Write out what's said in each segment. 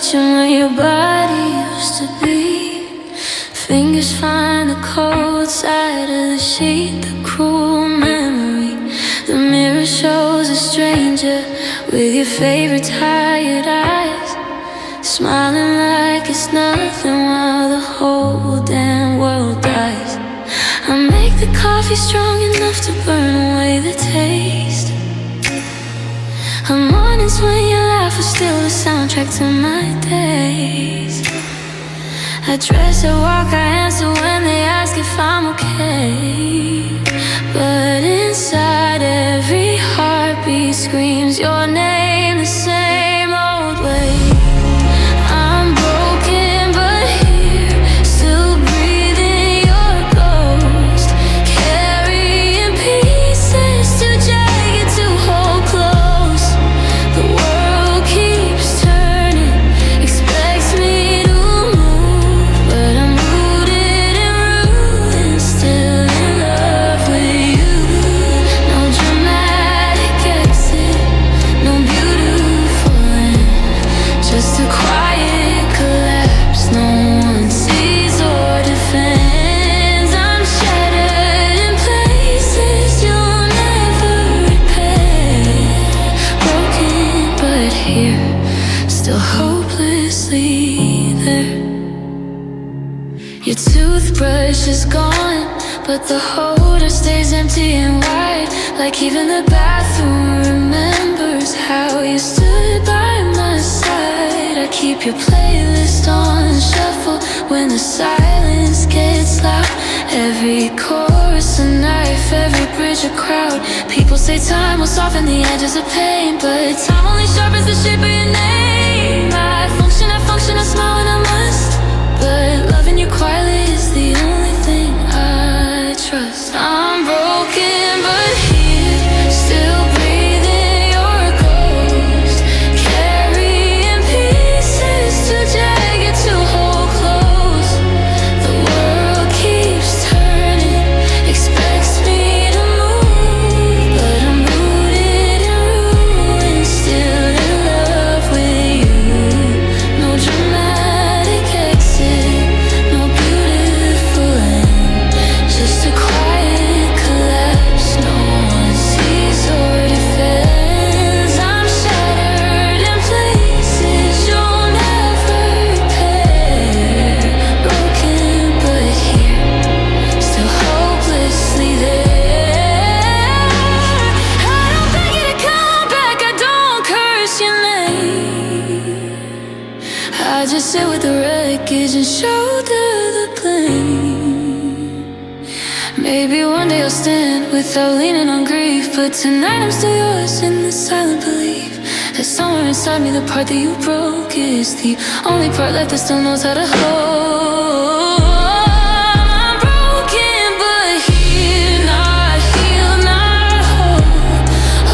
touching where your body used to be. Fingers find the cold side of the sheet, the cruel memory. The mirror shows a stranger with your favorite tired eyes, smiling like it's nothing while the whole damn world dies. I make the coffee strong enough to burn away the taste. Mornings when you laugh are still the soundtrack to my days. I dress, I walk, I answer when they ask if I'm okay. But inside every heartbeat screams your name the same old way. I'm broken but here, still breathing your ghost, carrying pieces too jagged to hold close. The world keeps turning, expects me to move, but I'm rooted in ruins, still in love with you. No dramatic exit, no beautiful end, just a quiet collapse no one sees or defends. I'm shattered in places you'll never repair, broken but here, still hopelessly there. Your toothbrush is gone, but the holder stays empty and wide, like even the bathroom remembers how you stood by my side. I keep your playlist on shuffle when the silence gets loud. Every chorus a knife, every bridge a crowd. People say time will soften the edges of pain, but time only sharpens the shape of your name. I function, I smile when I must, but loving you quietly is the only thing I trust. I'm broken but here, still breathing your ghost, carrying pieces too jagged to hold close. The world keeps turning, expects me to move, but I'm rooted in ruins, still in love with you. No dramatic exit, no beautiful end, just a quiet collapse no one sees or defends. I'm shattered in places you'll never repair, broken but here, still hopelessly there. I don't beg you to come back, I don't curse your name, I just sit with the wreckage and shoulder the blame. Maybe one day I'll stand without leaning on grief, but tonight I'm still yours in the silent belief that somewhere inside me the part that you broke is the only part left that still knows how to hold. I'm broken but here, not healed, not whole.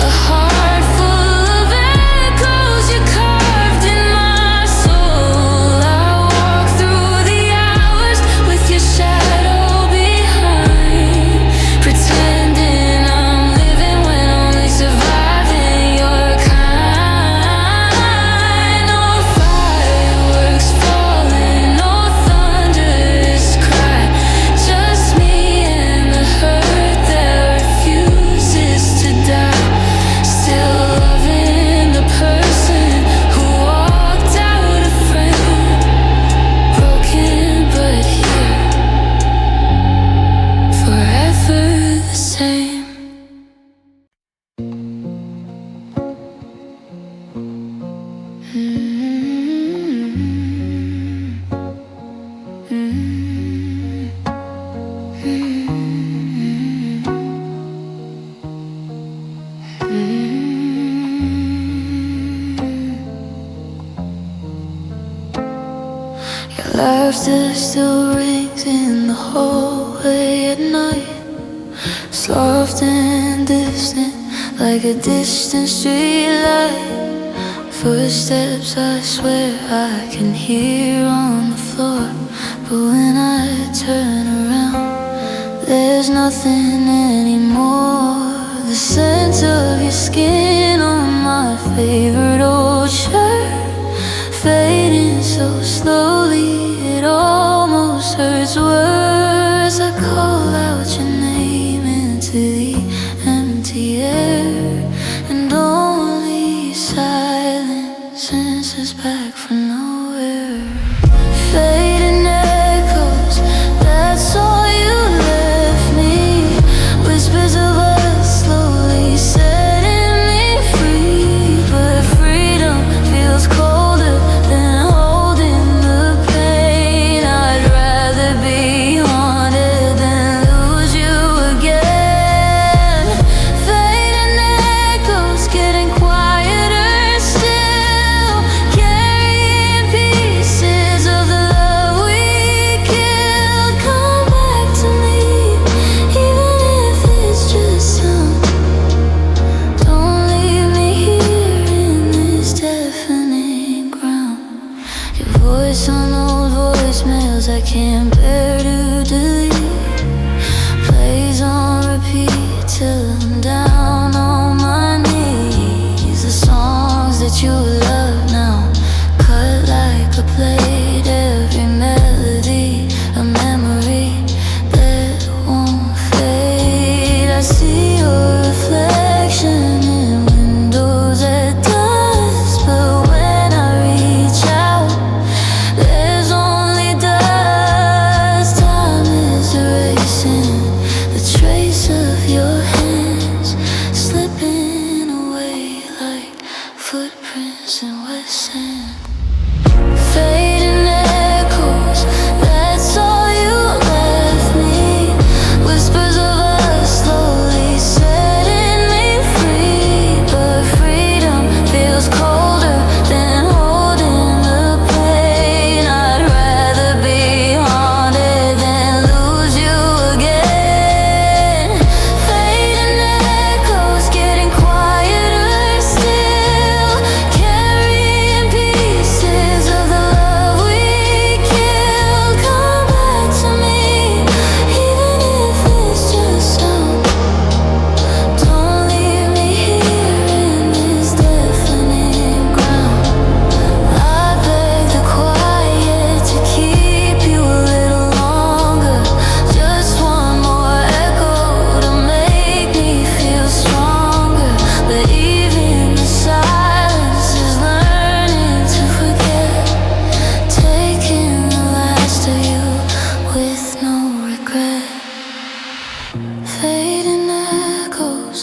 A heart full of echoes you carved in my soul. I walk through the hours with your shadow behind, pretending I'm living when only surviving your kind. No fireworks falling, no thunderous cry, just me and the hurt that refuses to die. Still loving the person who walked out of frame, broken but here, forever the same. Your laughter still rings in the hallway at night, soft and distant, like a distant street light. Footsteps I swear I can hear on the floor, but when I turn around, there's nothing anymore. The scent of your skin on my favorite old shirt, fading slowly, it almost hurts worse. I call out your name into the empty air, and only silence sends us back from nowhere. Fading echoes, that's all you left me. Whispers of us slowly setting me free, but freedom feels colder than holding the pain. I'd rather be haunted than lose you again. Fading echoes, getting quieter still, carrying pieces of the love we killed. Come back to me, even if it's just some. Don't leave me here in this deafening ground. Your voice on old voicemails I can't bear to delete, plays on repeat till I'm down on my knees. The songs that you love now, cut like a blade. Every melody, a memory that won't fade. I see your reflection in windows at dusk, but when I reach out, there's only dust. Time is erasing the trace of your hands, slipping away like footprints in wet sand. Fading echoes, that's all you left me. Whispers of us slowly setting me free, but freedom feels colder than holding the pain. I'd rather be haunted than lose you again. Fading echoes, getting quieter still, carrying pieces of the love we killed. Come back to me, even if it's just sound. Don't leave me here in this deafening ground. I beg the quiet to keep you a little longer. Just one more echo to make me feel stronger. But even the silence is learning to forget, taking the last of you with no regret. Fading echoes,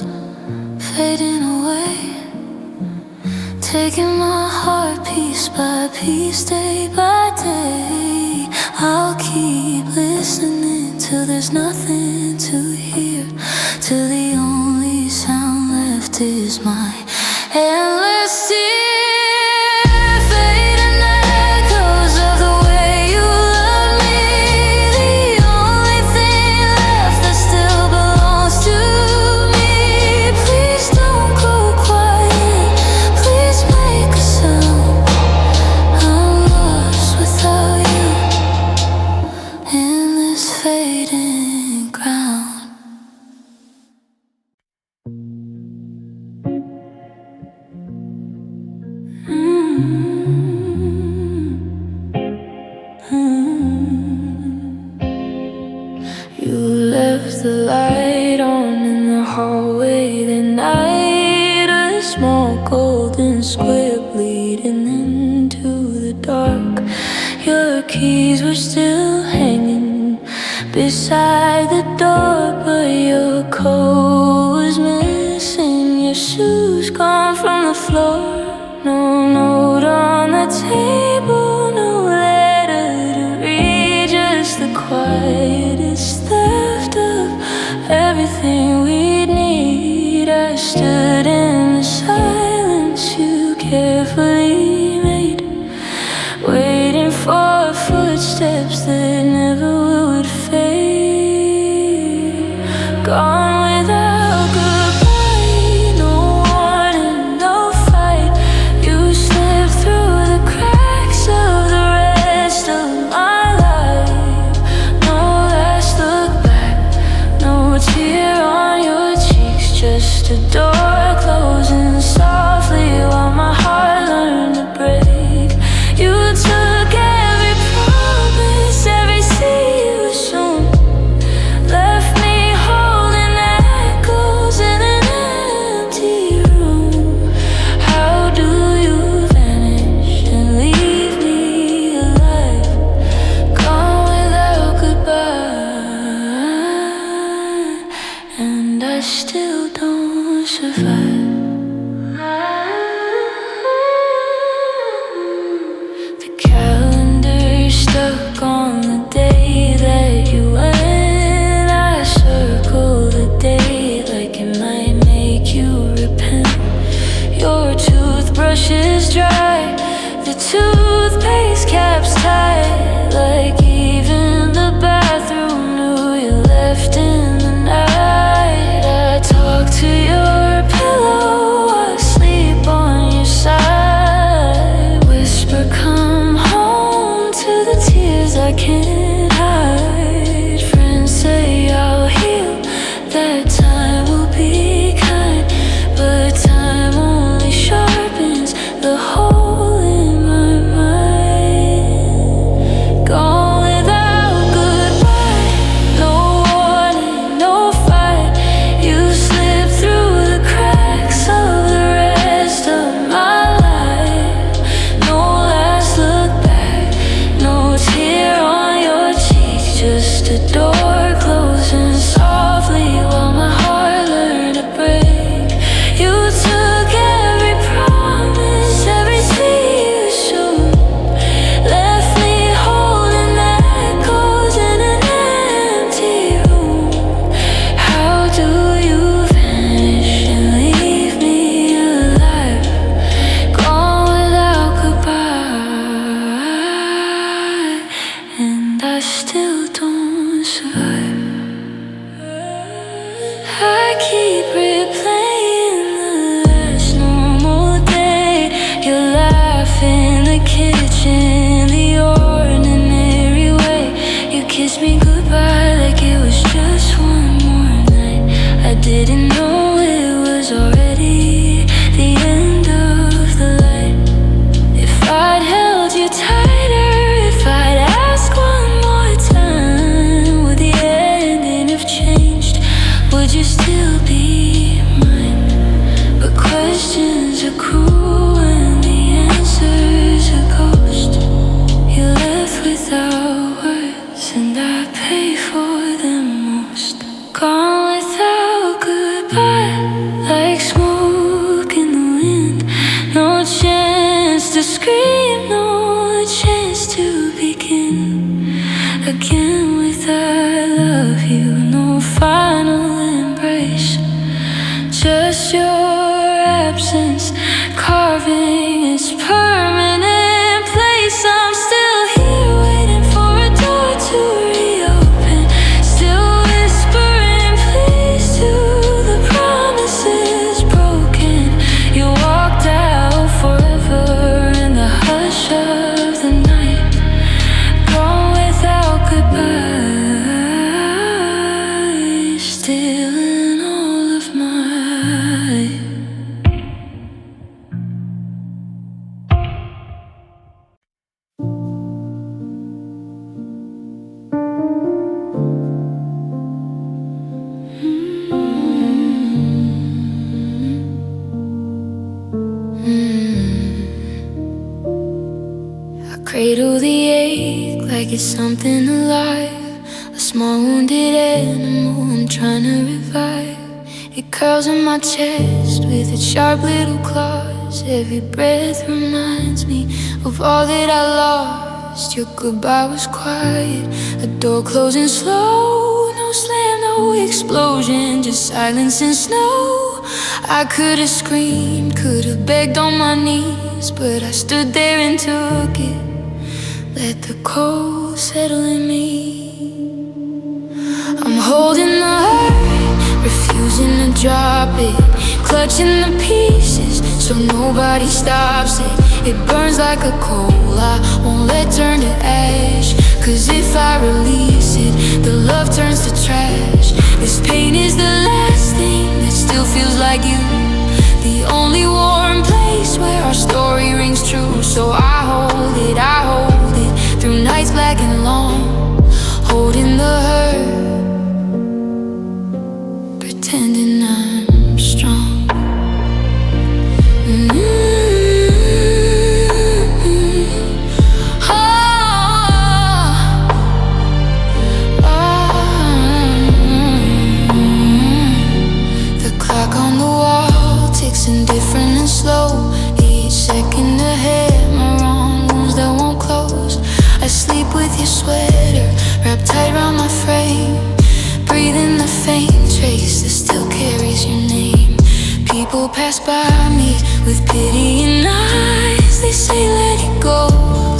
fading away, taking my heart piece by piece, day by day. I'll keep listening till there's nothing to hear, till the only sound left is my endless tear. Fading echoes of the way you love me, the only thing left that still belongs to me. Please don't go quiet, please make a sound. I'm lost without you in this fading ground. You left the light on in the hallway that night, a small golden square bleeding into the dark. Your keys were still hanging beside the door, but your coat was missing. Your shoes gone from the floor. No note on the table, no letter to read, just the quietest theft of everything we'd need. I stood in the silence you carefully made, waiting for footsteps that never would fade. Gone without goodbye, no warning, no fight. You slipped through the cracks of the rest of my life. No last look back, no tear on your cheeks, just a door closing softly while my heart learned to break. You took everything door closing softly while my heart learned to break. You took every promise, every tear you showed, left me holding echoes in an empty room. How do you vanish and leave me alive, gone without goodbye, and I still don't survive? I keep replaying the last normal day. Your laugh in the kitchen, the ordinary way you kissed me goodbye like it was just one more night. I didn't know it was already the end of the light. If I'd held you tighter, if I'd asked one more time, would the ending have changed? Would you still be mine? But questions are cruel and the answer's a ghost. You left without words and I pay for them most. Gone without goodbye, like smoke in the wind. No chance to scream, no chance to begin again with I love you. No final embrace, just your absence carving its permanent place. I'm still here waiting for a door to reopen, still whispering please to the promises broken. You walked out forever in the hush of the night, gone without goodbye, still in all of my. I cradle the ache like it's something alive, a small wounded animal I'm trying to revive. It curls in my chest with its sharp little claws. Every breath reminds me of all that I lost. Your goodbye was quiet, a door closing slow. No slam, no explosion, just silence and snow. I could have screamed, could have begged on my knees, but I stood there and took it. Let the cold settle in me. I'm holding the hurt, refusing to drop it, clutching the pieces so nobody stops it. It burns like a coal, I won't let turn to ash, 'cause if I release it, the love turns to trash. This pain is the last thing that still feels like you, the only warm place where our story rings true. So I hold it through nights black and long, holding the hurt, pretending I'm strong. The clock on the wall ticks indifferent and slow, each second ahead, my wrong wounds that won't close. I sleep with your sweater wrapped tight around my frame, breathing the faint trace that still carries your name. People pass by me with pitying eyes. They say let it go,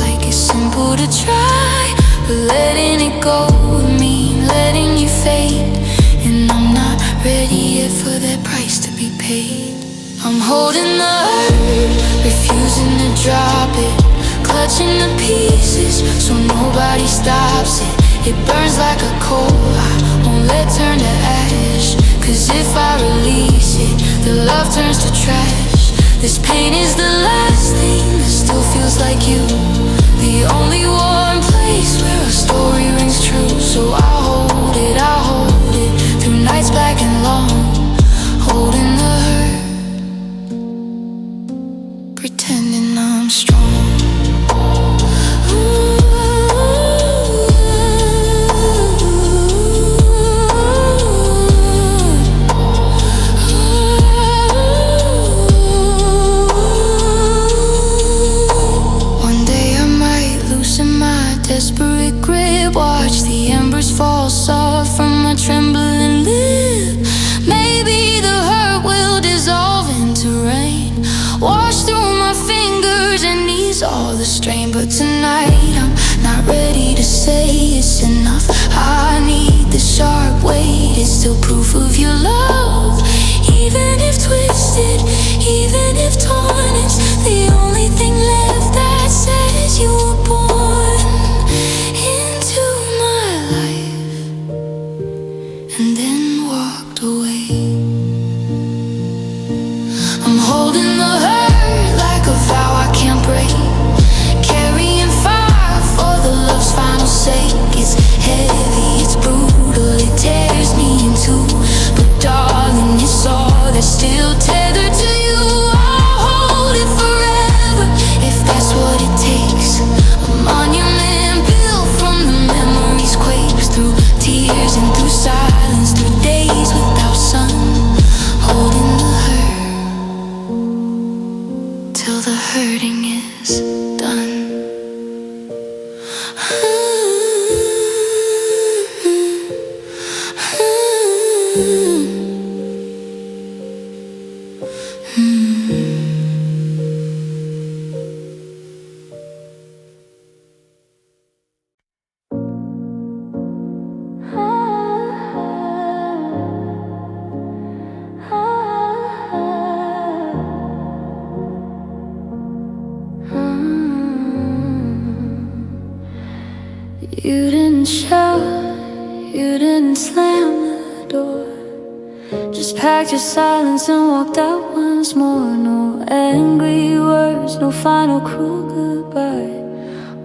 like it's simple to try, but letting it go would mean letting you fade, and I'm not ready yet for that price to be paid. I'm holding the hurt, refusing to drop it, clutching the pieces so nobody stops it. It burns like a coal, I won't let turn to ash, 'cause if I release it, the love turns to trash. This pain is the last thing that still feels like you, the only warm place where our story rings true. So I'll hold it through nights black and long, holding the hurt, pretending I'm strong. Ooh. You didn't shout, you didn't slam the door. Just packed your silence and walked out once more. No angry words, no final cruel goodbye.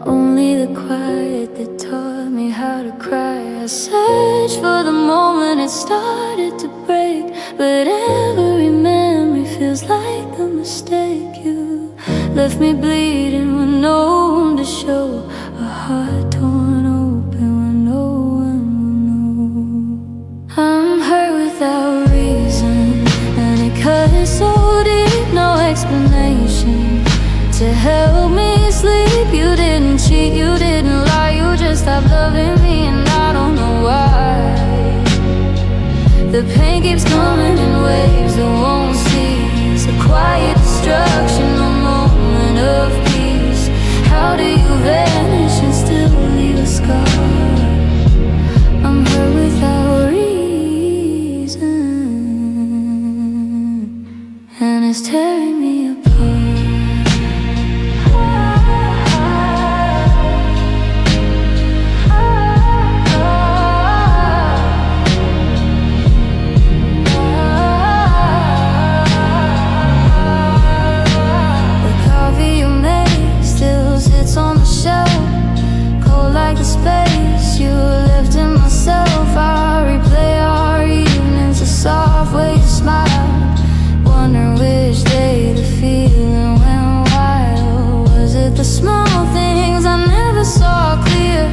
Only the quiet that taught me how to cry. I searched for the moment it started to break, but every memory feels like a mistake. You left me bleeding with no one to show, a heart torn open when no one will know. I'm hurt without reason, and it cuts so deep, no explanation to help me sleep. You didn't cheat, you didn't lie, you just stopped loving me, and I don't know why. The pain keeps coming in waves that won't cease, a quiet destruction, no moment of peace. How do you vanish and still leave a scar? I'm hurt without reason, and it's tearing me apart. On the shelf, cold like the space you left in myself. I replay our evenings, a soft way to smile, wonder which day the feeling went wild. Was it the small things I never saw clear,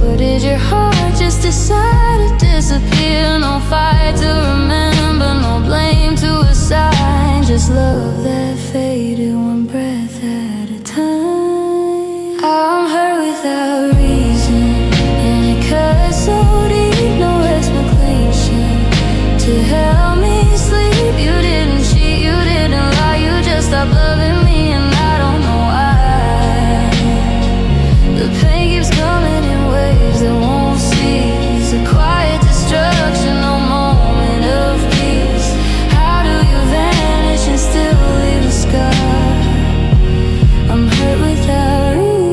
or did your heart just decide to disappear? No fight to remember, no blame to assign, just love that faded one breath at a time. I'm hurt without reason, and it cuts so deep, no explanation to help me sleep. You didn't cheat, you didn't lie, you just stopped loving me, and I don't know why. The pain keeps coming in waves that won't cease, a quiet destruction, no moment of peace. How do you vanish and still leave a scar? I'm hurt without reason,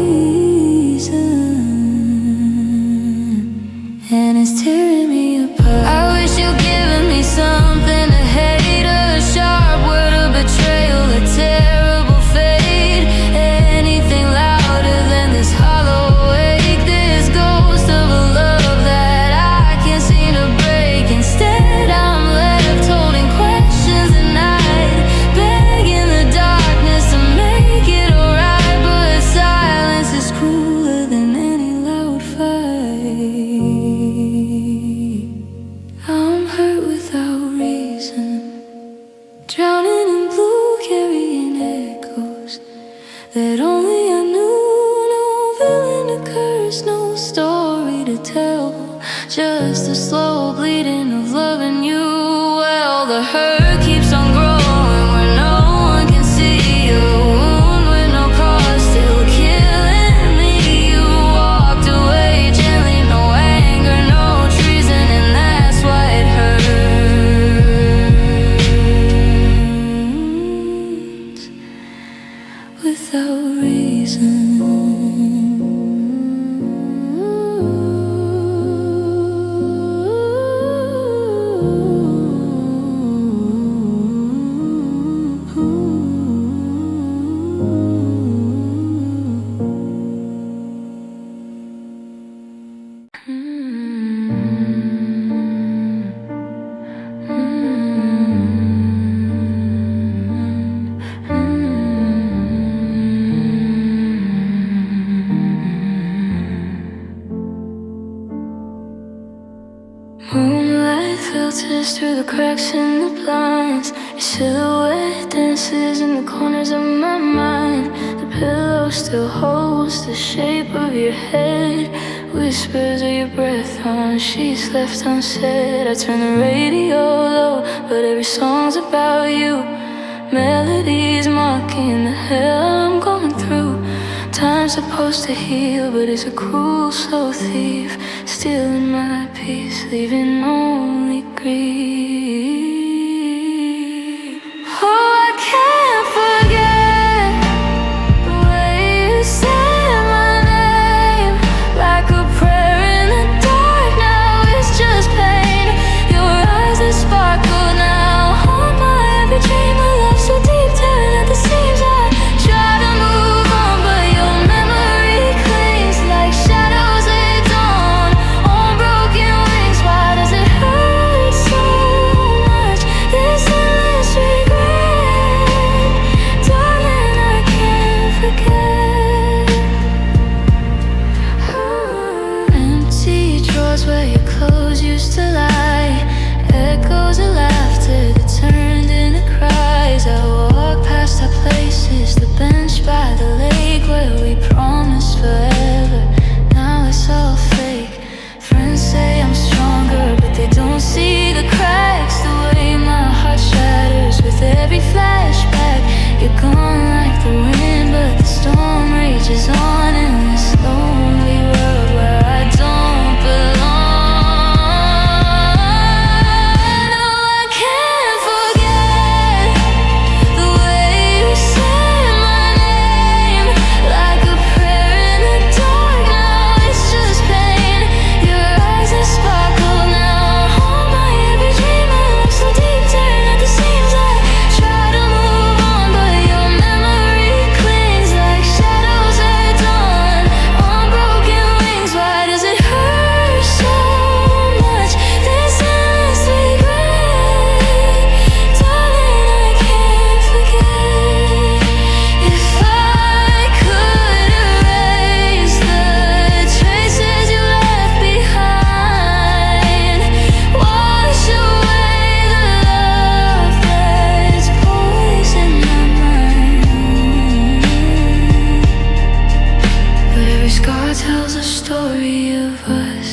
and it's tearing me apart. I wish you'd given me something to hate, a sharp word of betrayal, a terrible fate, anything louder than this hollow ache, this ghost of a love that I can't seem to break. Instead I'm left holding questions at night, begging the darkness to make it alright, but silence is crueler than any loud fight. I'm hurt without reason, drowning in blue, carrying echoes that only I knew. No villain to curse, no story to tell, just a slow bleeding of loving you well. The hurt keeps on growing where no one can see, a wound with no cause still killing me. You walked away gently, no anger, no treason, and that's why it hurts without reason. Moonlight filters through the cracks in the blinds, your silhouette dances in the corners of my mind. The pillow still holds the shape of your head Whispers of your breath on sheets left unsaid. I turn the radio low, but every song's about you. Melodies mocking the hell I'm going through. Time's supposed to heal, but it's a cruel slow thief, stealing my peace, leaving only grief. Oh, I can't forget the way you said my name, like a prayer in the dark. Now it's just pain. Your eyes that sparkle now haunt my every dream. A love so deep, tearing at the seams. I try to move on, but your memory clings like shadows at dawn on broken wings. Why does it hurt so much? This endless regret, darling, I can't forget. Empty drawers where your clothes used to lie, echoes of laughter that turned into cries. I walk past our places, the bench by the lake where we promised forever. Now it's all fake. Friends say I'm stronger, but they don't see the cracks, the way my heart shatters with every flashback. You're gone like the wind, but the storm rages on in this lonely world where I don't belong. No, I can't forget the way you said my name, like a prayer in the dark. Now it's just pain. Your eyes that sparkle now haunt my every dream. A love so deep, tearing at the seams. I try to move on, but your memory clings like shadows at dawn on broken wings. Why does it hurt so much? This endless regret, darling, I can't forget. If I could erase the traces you left behind, wash away the love that's poisoned my mind. But every scar tells a story of us,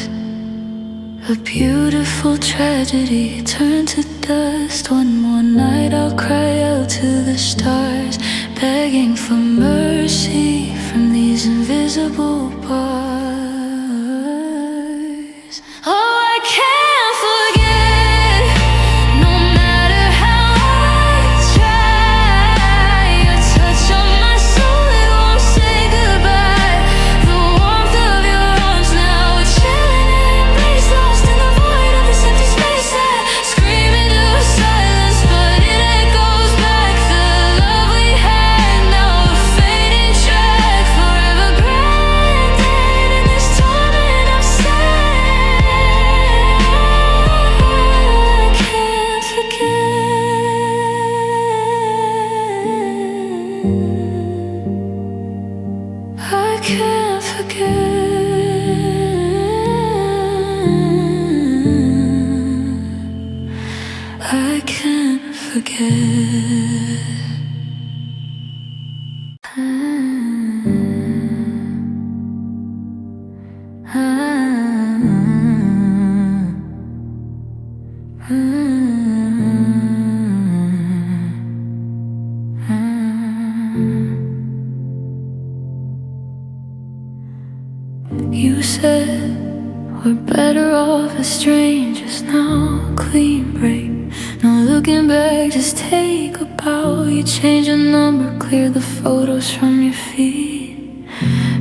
a beautiful tragedy turned to dust. One more night I'll cry out to the stars, begging for mercy from these invisible bars. Oh, I can't forget, no matter how I try. Your touch on my soul, it won't say goodbye. The warmth of your arms now, a chilling embrace, lost in the void of this empty space. I scream into silence, but it echoes back. The love we had, now a fading track, forever branded in this torment I'm sad. I can't forget. I can't forget. I can't forget. You said we're better off as strangers now, clean break. No looking back, just take a bow. You change your number, clear the photos from your feed.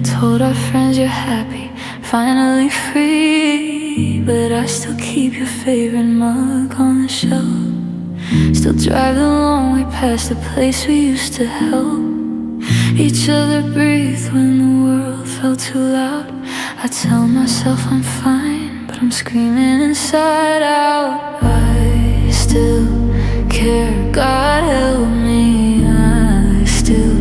Told our friends you're happy, finally free. But I still keep your favorite mug on the shelf. Still drive the long way past the place we used to help each other breathe when the world felt too loud. I tell myself I'm fine, but I'm screaming inside out. I still care, God help me. I still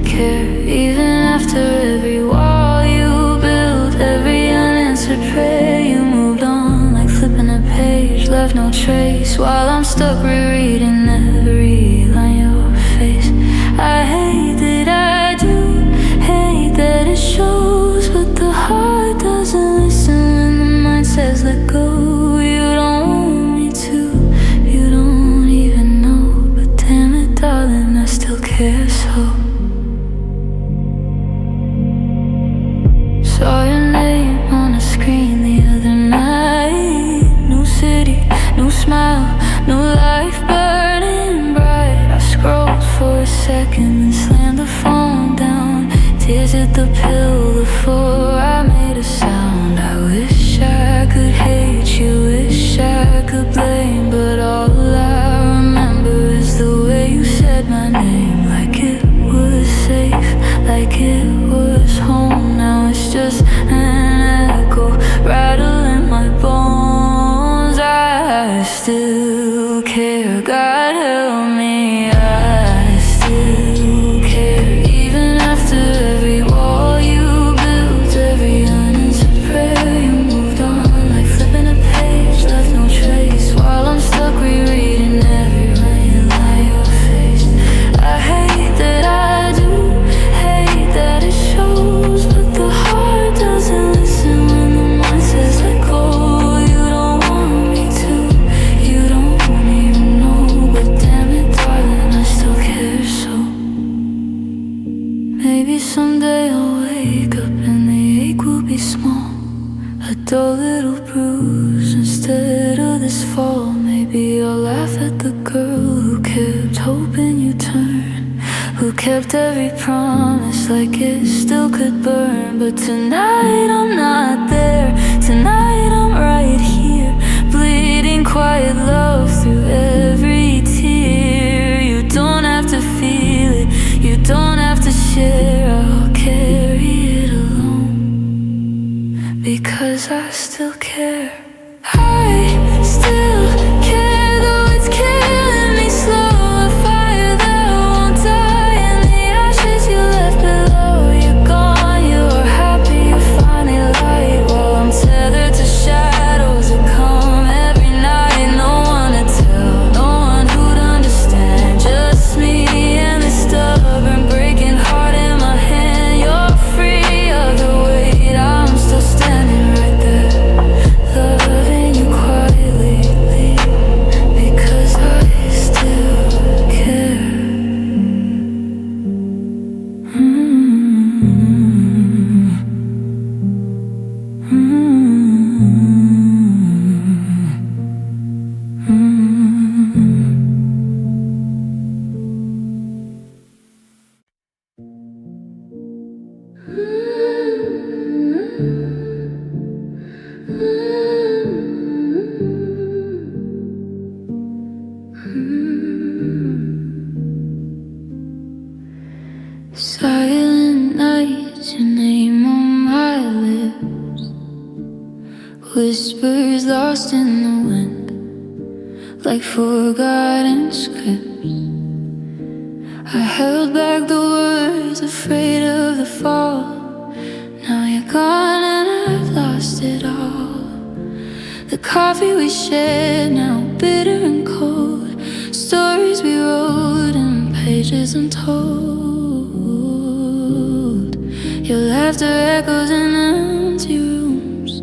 care, even after every wall you built, every unanswered prayer. You moved on like flipping a page, left no trace, while I'm stuck rereading every line your face. I hate that I do, hate that it shows, but the heart doesn't fall. Maybe I'll laugh at the girl who kept hoping you turn, who kept every promise like it still could burn. But tonight I'm not there. Tonight I'm right here, bleeding quiet love through every tear. You don't have to feel it, you don't have to share. I'll carry it alone, because I still care. I still care, though it's killing me slow. A fire that won't die, and the ashes you left below. You're gone, you're happy, you finally light, while I'm tethered to shadows that come every night. No one to tell, no one who'd understand, just me and this stubborn breaking heart in my hand. You're free of the weight, I'm still standing right there, loving you quietly, because I still care. Silent nights, your name on my lips, whispers lost in the wind, like forgotten scripts. I held back the words, afraid of the fall. Now you're gone and I've lost it all. The coffee we shared, now bitter and cold. Stories we wrote and pages untold. Your laughter echoes in empty rooms,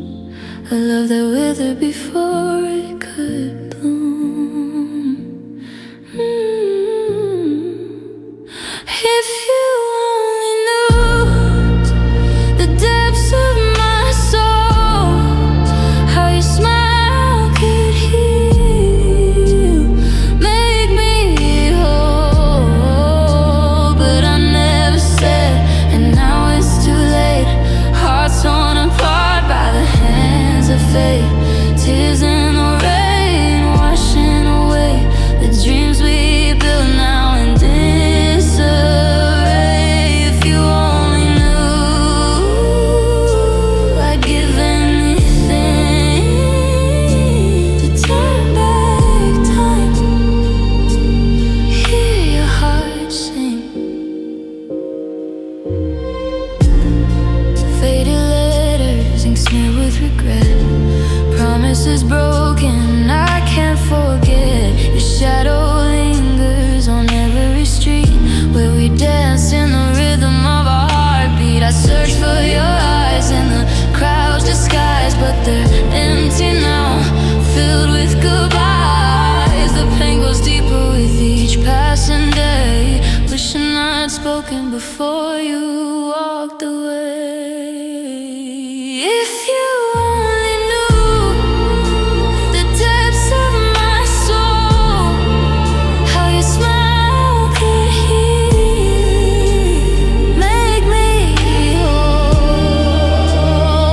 a love that withered before it could bloom. If you only knew the depths of my soul, how your smile could heal, make me whole. But I never said, and now it's too late. Hearts torn apart by the hands of fate. Tears in the rain, washing away the dreams we built now in disarray. If you only knew, I'd give anything to turn back time, hear your heart sing. Faded letters, ink smeared with regret, promises broken, I can't forget. Your shadow lingers on every street where we danced in the rhythm of our heartbeat. I search for your eyes in the crowd's disguise, but they're empty now, filled with goodbyes. The pain goes deeper with each passing day, wishing I'd spoken before you walked away. If you only knew the depths of my soul, how your smile could heal, make me whole.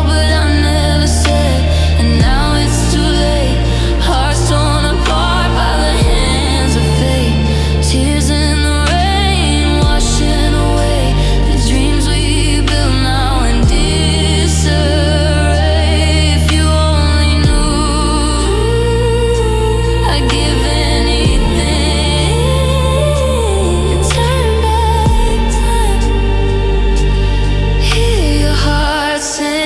But I never said, and now it's too late. Hearts torn apart by the hands of fate. Tears in the rain, washing away the dreams we built now in disarray. If you only knew, I'd give anything to turn back time, hear your heart sing.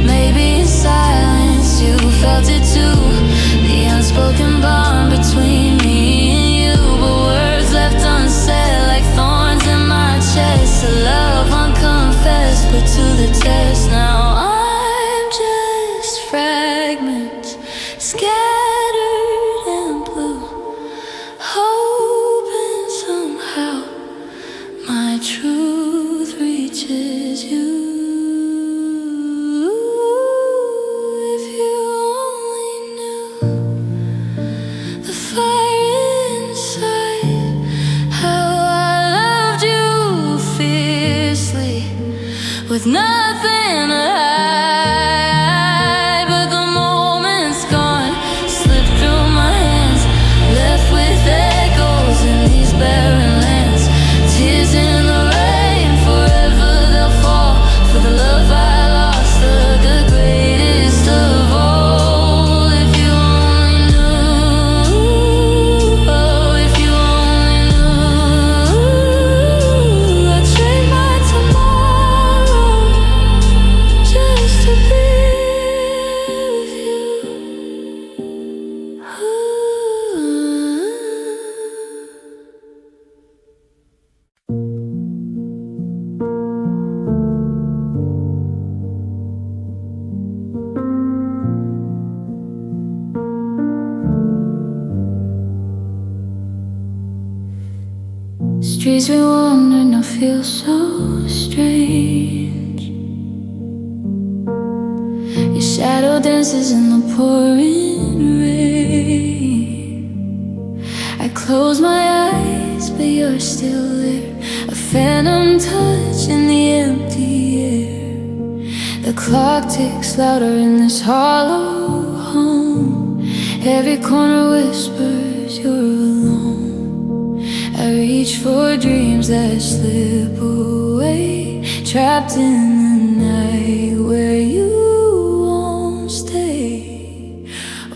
Maybe in silence you felt it too, the unspoken bond between me and you. But words left unsaid like thorns in my chest, a love unconfessed put to the test. Now I'm just fragments scattered and blue, hoping somehow my truth reaches you. days we wander now feel so strange. Your shadow dances in the pouring rain. I close my eyes, but you're still there, a phantom touch in the empty air. The clock ticks louder in this hollow home. Every corner whispers you're alone. I reach for dreams that slip away, trapped in the night where you won't stay.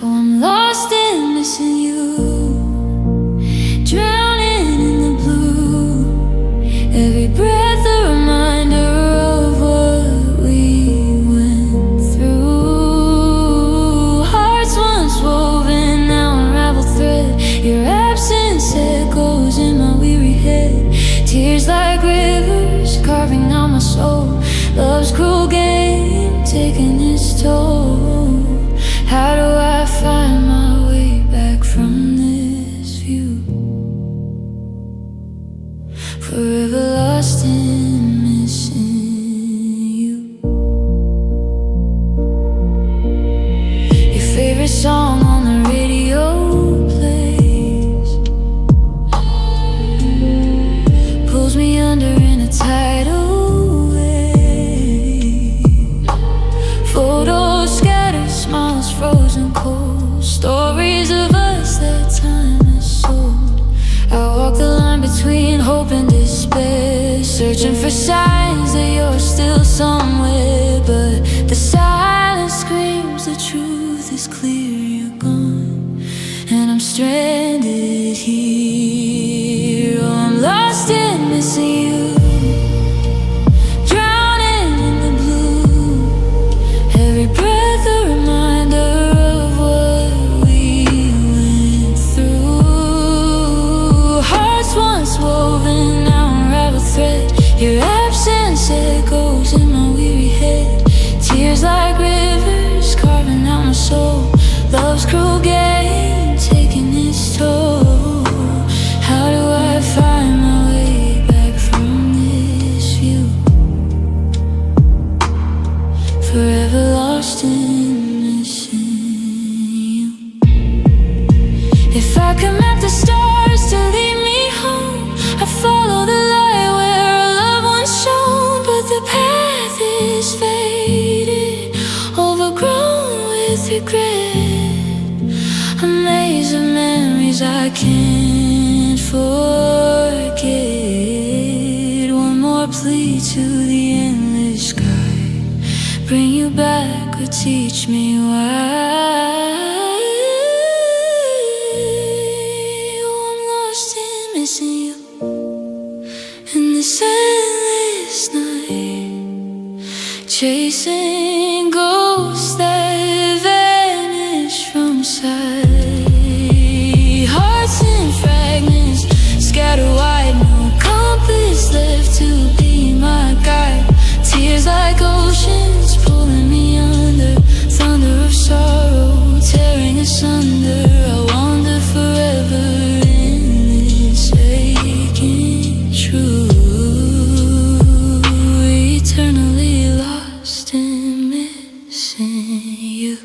Oh, I'm lost in missing you, drowning in the blue. Every breath a reminder of what we went through. Hearts once woven, now unraveled thread. Your absence echoes in my weary head. Tears like rivers carving out my soul. Love's cruel game taking its toll. How do I find my way back from this view? Forever lost in missing you. Your favorite song on the radio plays, pulls me under in a tidal wave. Photos scattered, smiles frozen cold. Stories of us that time has sold. I walk the line between hope and despair, searching for signs that you're still somewhere. But the silence screams the truth is clear, you're gone, and I'm stranded here. Oh, I'm lost in missing you, drowning in the blue. Every breath a reminder of what we went through. Hearts once woven, now unraveled thread. Your absence echoes in my weary head. Tears like rivers carving out my soul. Love's cruel game taking its toll. How do I find my way back from this view? Forever lost in missing you. If I could map the stars to lead me home, I'd follow the light where our love once shone. But the path is faded, overgrown with regret. A maze of memories I can't forget. One more plea to the endless sky, bring you back or teach me why. Oh, I'm lost in missing you in this endless night, chasing ghosts that vanish from sight. Hearts in fragments, scattered wide, no compass left to be my guide. Tears like oceans pulling me under, thunder of sorrow tearing asunder. I wander forever in this aching truth, eternally lost in missing you.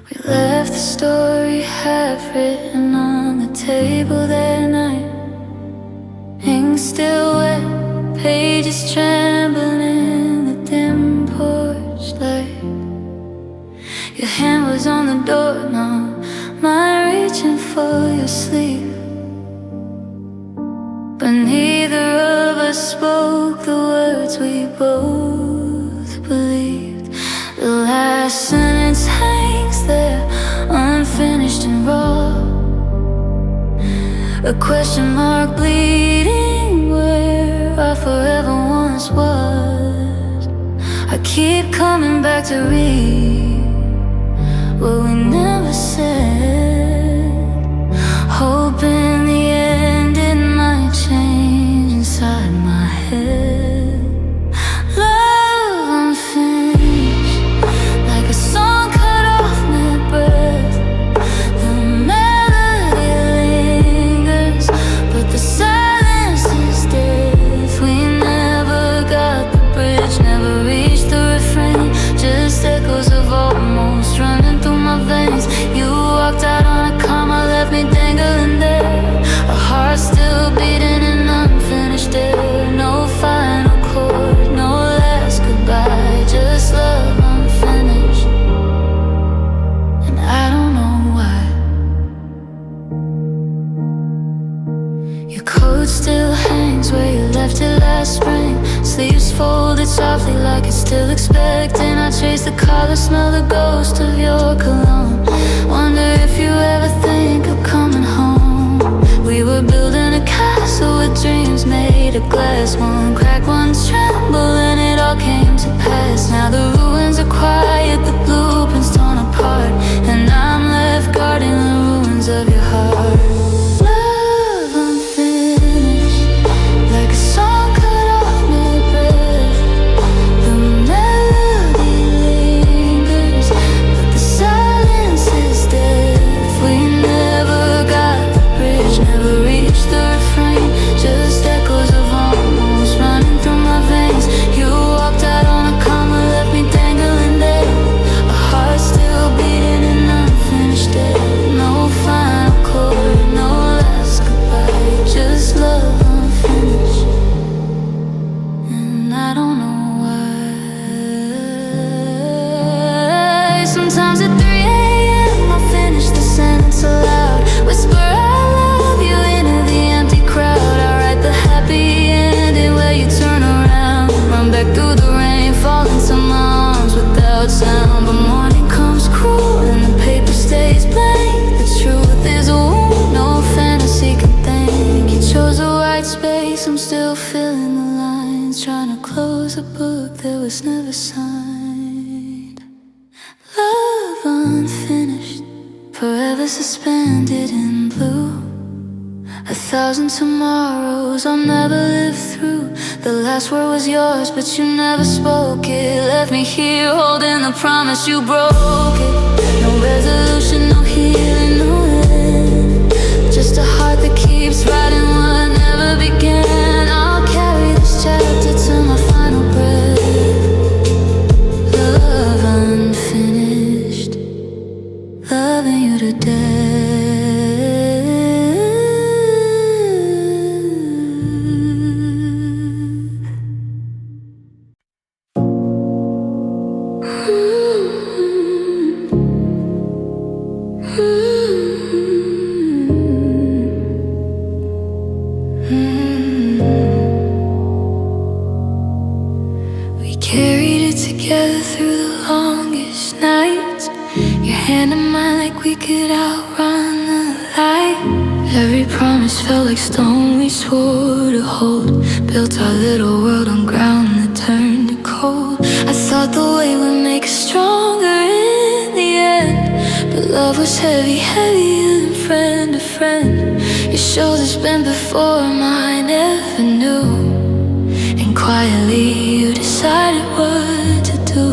We left the story half written on the table that night. Ink still wet, pages trembling in the dim porch light. Your hand was on the doorknob, mine reaching for your sleeve. but neither of us spoke the words we both believed. The last sentence hangs there, unfinished and raw, a question mark bleeding where I forever once was. I keep coming back to read what we never said, hoping the end it might change inside my head. Love unfinished, like a song cut off mid-breath. The melody lingers, but the silence is deaf. We never got the bridge, never reached the refrain, just echoes of almost running through my veins. You walked out on a comma, left me dangling there, a heart still beating and unfinished air. No final chord, no last goodbye, just love unfinished, and I don't know why. Your coat still hangs where you left it last spring, sleeves folded softly like it's still expecting. I chase the collar, smell the ghost of your cologne, wonder if you ever think of coming home. We were building a castle with dreams made of glass, one crack, one tremble, and it all came to pass. Now the ruins are quiet, the blueprints torn apart, and I'm left guarding the ruins of your heart. Love unfinished, like a song cut off mid-breath. The melody lingers, but the silence is deaf. We never got the bridge, never reached the refrain, just echoes of almost running through my veins. You walked out on a comma, left me dangling there, a heart still beating and unfinished air. No final chord, no last goodbye, just love unfinished, and I don't know why. Sometimes at 3 a.m. I'll finish the sentence aloud, whisper I love you into the empty crowd. I write the happy ending where you turn around, run back through the rain, fall into my arms without sound. But morning comes cruel and the paper stays blank. The truth is a wound no fantasy can thank. You chose a white space, I'm still filling the lines, trying to close a book that was never signed. Love unfinished, forever suspended in blue. 1,000 tomorrows I'll never live through. The last word was yours, but you never spoke it. Left me here holding the promise, you broke it. No resolution, no healing, no end, just a heart that keeps writing what never began. I'll carry this chapter to my final breath. Love unfinished, loving you to death. We carried it together through the longest nights, your hand in mine like we could outrun the light. Every promise felt like stone we swore to hold, built our little world on ground that turned to cold. I thought the weight would make us stronger in the end, but love was heavy, heavier than friend to friend. Your shoulders bent before mine ever knew, and quietly you decided what to do.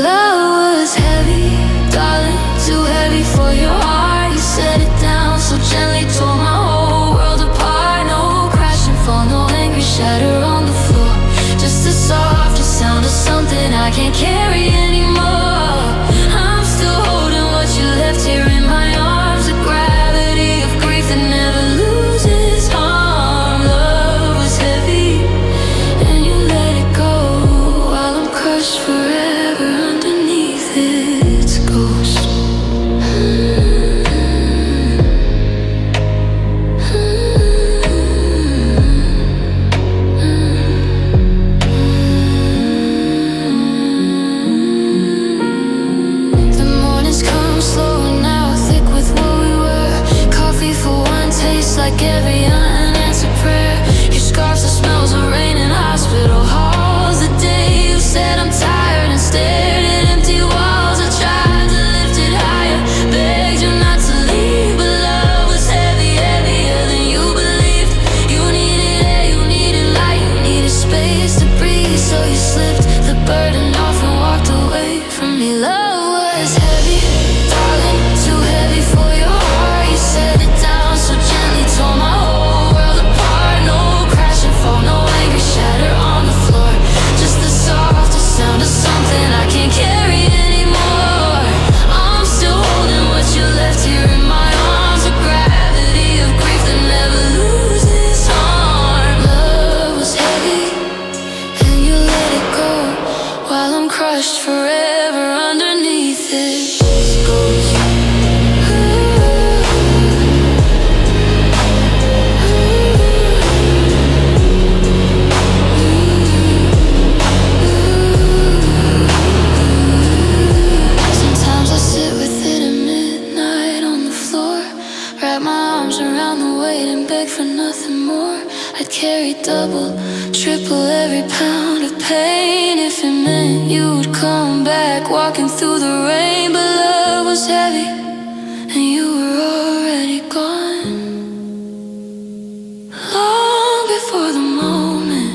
Love was heavy, darling, too heavy for your heart. You set it down so gently, tore my whole world apart. No crash and fall, no angry shatter on the floor, just the softest sound of something I can't carry anymore. I'm still holding what you left here in my arms, the gravity of grief that never loses harm. Love was heavy, and you let it go, while I'm crushed forever underneath its ghost. me love was heavy, darling, too heavy for your heart. You set it down so gently, tore my whole world apart. No crash and fall, no angry shatter on the floor. Just the softest sound of something I can't carry anymore. I'm still holding what you left here in my arms. A gravity of grief that never loses harm. Love was heavy, and you let it go, while I'm crushed forever underneath it. Sometimes I sit with it at midnight on the floor, wrap my arms around the weight and beg for nothing more. I'd carry double, triple every pound of pain if it meant you would come back walking through the rain. But love was heavy, and you were already gone, long before the moment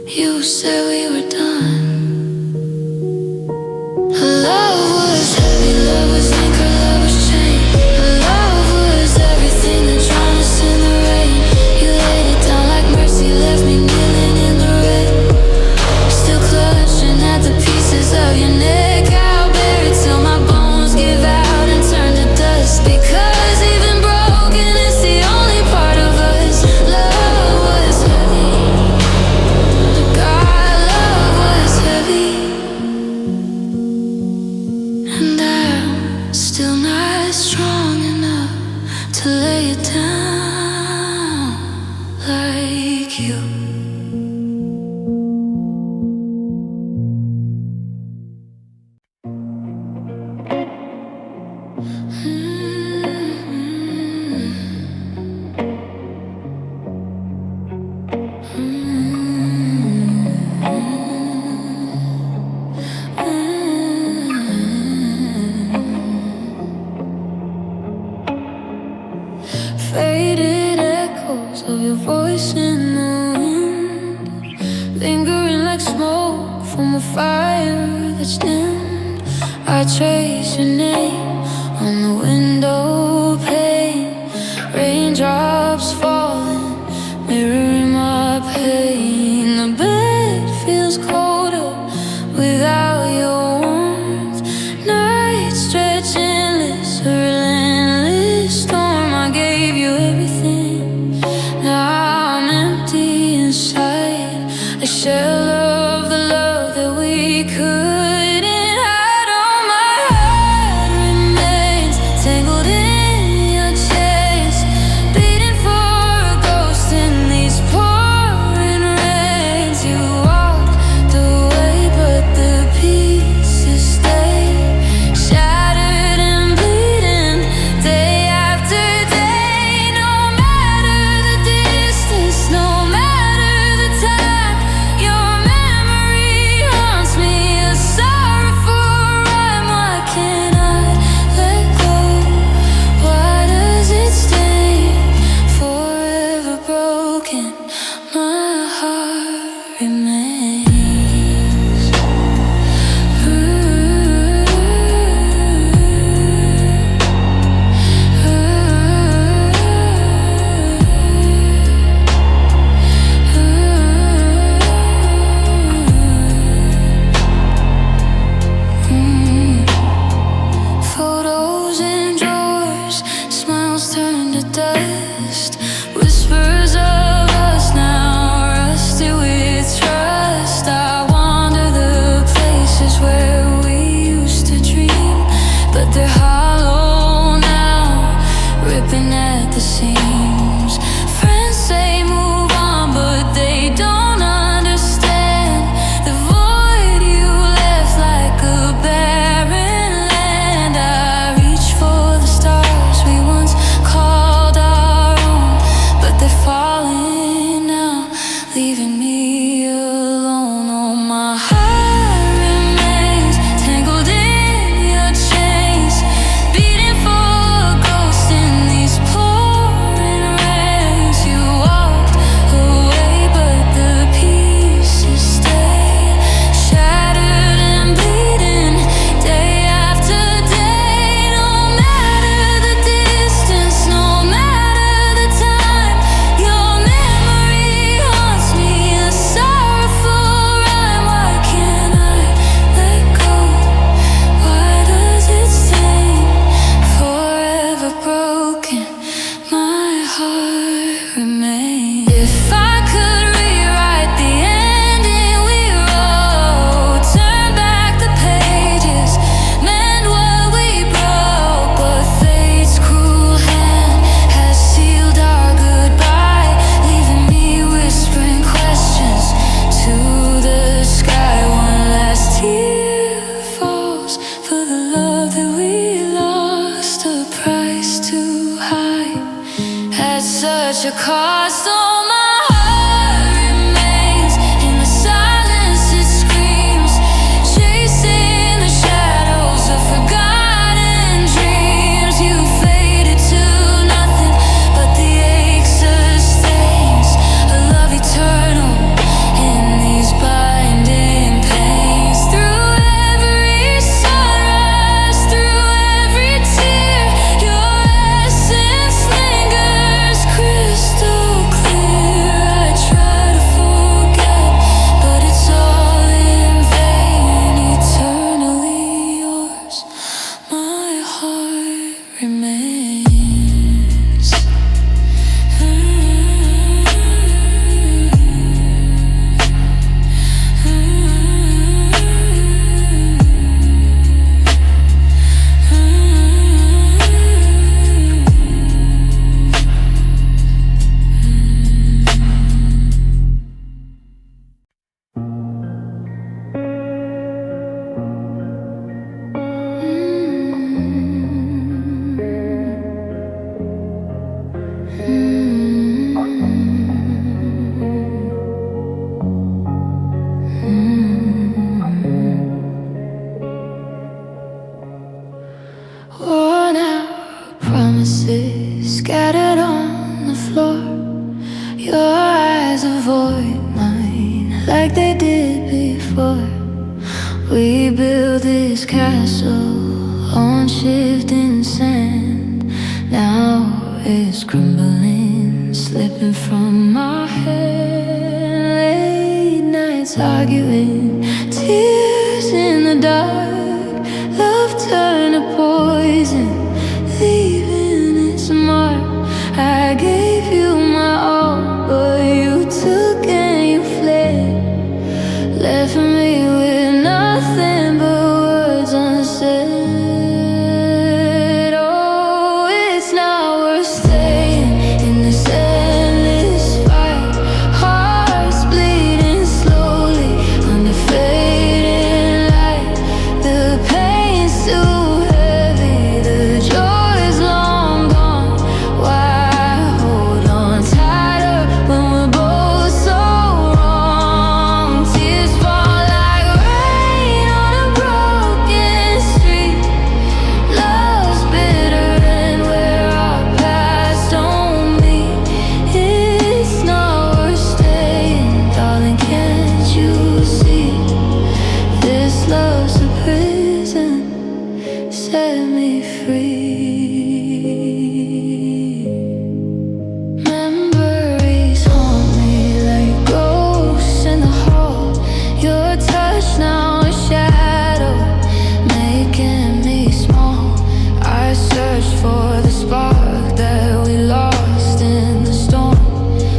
you said we were done. Love was heavy, love was anchor, love was chain. Love was everything that drowned us in the rain. You laid it down like mercy, left me kneeling in the rain, still clutching at the pieces of your neck. I'll bear it till my bones give out and turn to dust, because even broken is the only part of us. Love was heavy, God, love was heavy, and I'm still not strong enough to lay it down like you. Faded echoes of your voice in the wind, lingering like smoke from a fire that's dimmed. I trace your name on the window pane, raindrops falling, mirroring my pain. The bed feels colder without your warmth. Nights stretch endless, a relentless storm. I gave you everything, now I'm empty inside, a shell of the love that we couldn't hide. Oh, my heart remains tangled in your chest, beating for We built this castle on shifting sand. Now it's crumbling, slipping from my hand. Late nights arguing, tears in the dark. Love turned to poison, leaving its mark. I gave you my all, but you took and you fled, left me with nothing but words unsaid. Oh, it's not worth staying in this endless fight. Hearts bleeding slowly under fading light. The pain's too heavy, the joy's long gone. Why hold on tighter when we're both so wrong? Tears fall like rain on a broken street. Love's bitter and where our paths don't meet. It's not worth staying, darling, can't you see? This love's a prison, set me free. Memories haunt me like ghosts in the hall. Your touch now a shadow, making me small. I search for the spark that we lost in the storm,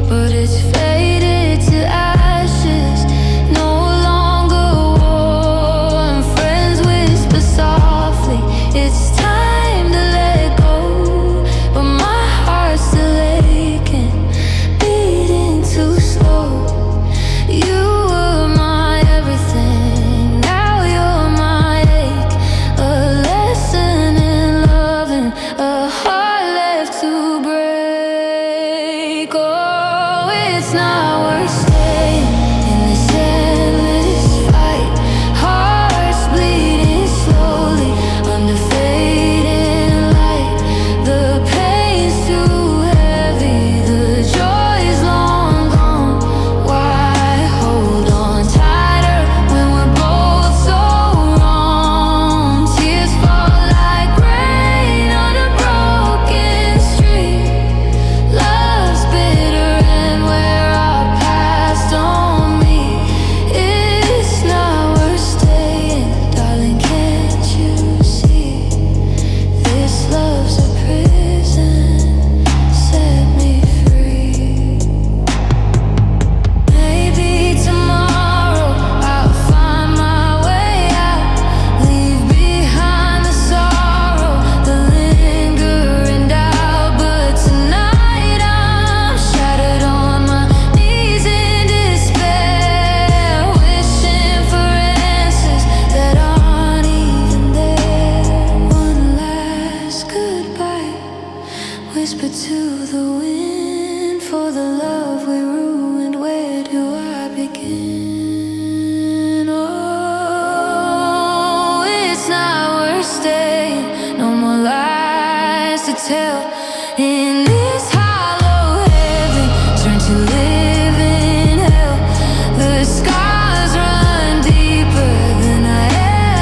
but it's faded to ashes, no longer warm. Friends whisper softly, it's time to let go, but my heart's still aching, beating too slow. You were my everything, now you're my ache. A lesson in loving, a heart left to break. Oh, it's not worth staying in this endless fight. Hearts bleeding slowly under fading light. The pain's too heavy, the joy is long gone. Why hold on tighter when we're both so wrong? Tears fall like rain on a broken street. Love's bitter and where our paths don't meet. It's not worth staying, darling, can't you see? This love's a prison, set me free. Maybe tomorrow I'll find my way out, leave behind the sorrow, the lingering doubt. But tonight I'm shattered on my knees in despair, wishing for answers that aren't even there. One last goodbye, whisper to the wind, for the love we ruined. Where do I begin? Oh, it's not worth staying, no more lies to tell. In this hollow heaven, turn to living hell. The scars run deeper than I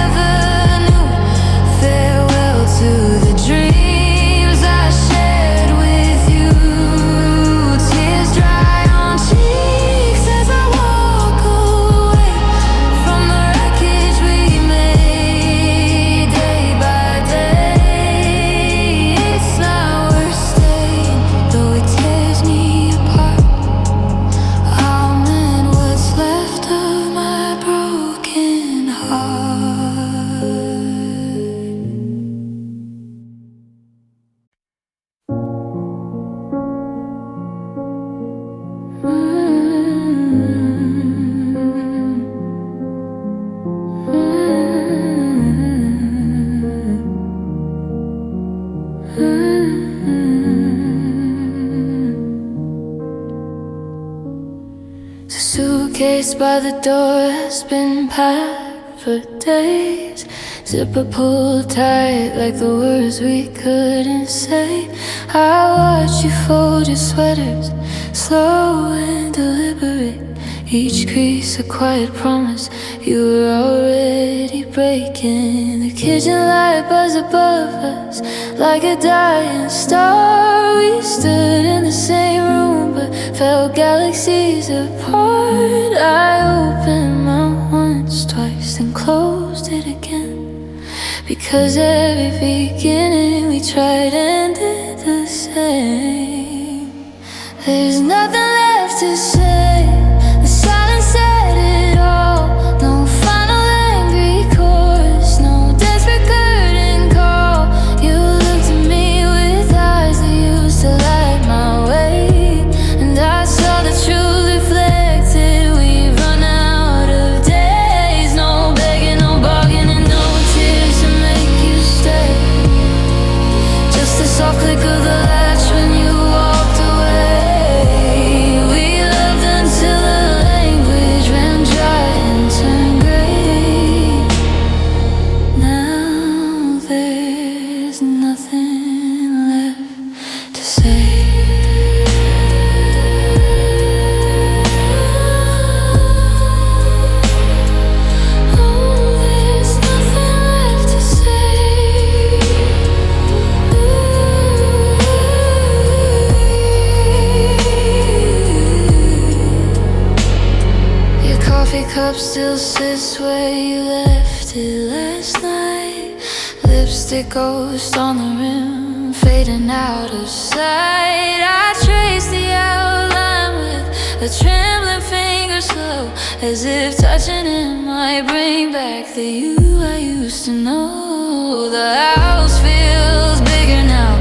ever knew. Farewell to the dreams I shared with you. Tears dry on cheeks as I walk away from the wreckage we made day by day. It's not worth staying, though it tears me apart. I'll mend what's left of my broken heart. The suitcase by the door has been packed for days. Zipper pulled tight like the words we couldn't say. I watch you fold your sweaters, slow and deliberate. Each crease a quiet promise you were already breaking. The kitchen light buzz above us like a dying star. We stood in the same room but felt galaxies apart. I opened my once, twice, then closed it again, because every beginning we tried ended the same. There's nothing left to say. The silence said it all. No final angry chorus, no desperate curtain call. You looked at me with eyes that used to light my way, and I saw the truth reflected. We've run out of days. No begging, no bargaining, and no tears to make you stay. Just the soft click of the latch when you walked away. We loved until the language ran dry and turned gray. Now there's nothing left to say. Oh, there's nothing left to say. Your coffee cup still sits where you left it last night. Lipstick ghost on the rim, fading out of sight. I trace the outline with a trembling finger, slow, as if touching it might bring back the you I used to know. The house feels bigger now,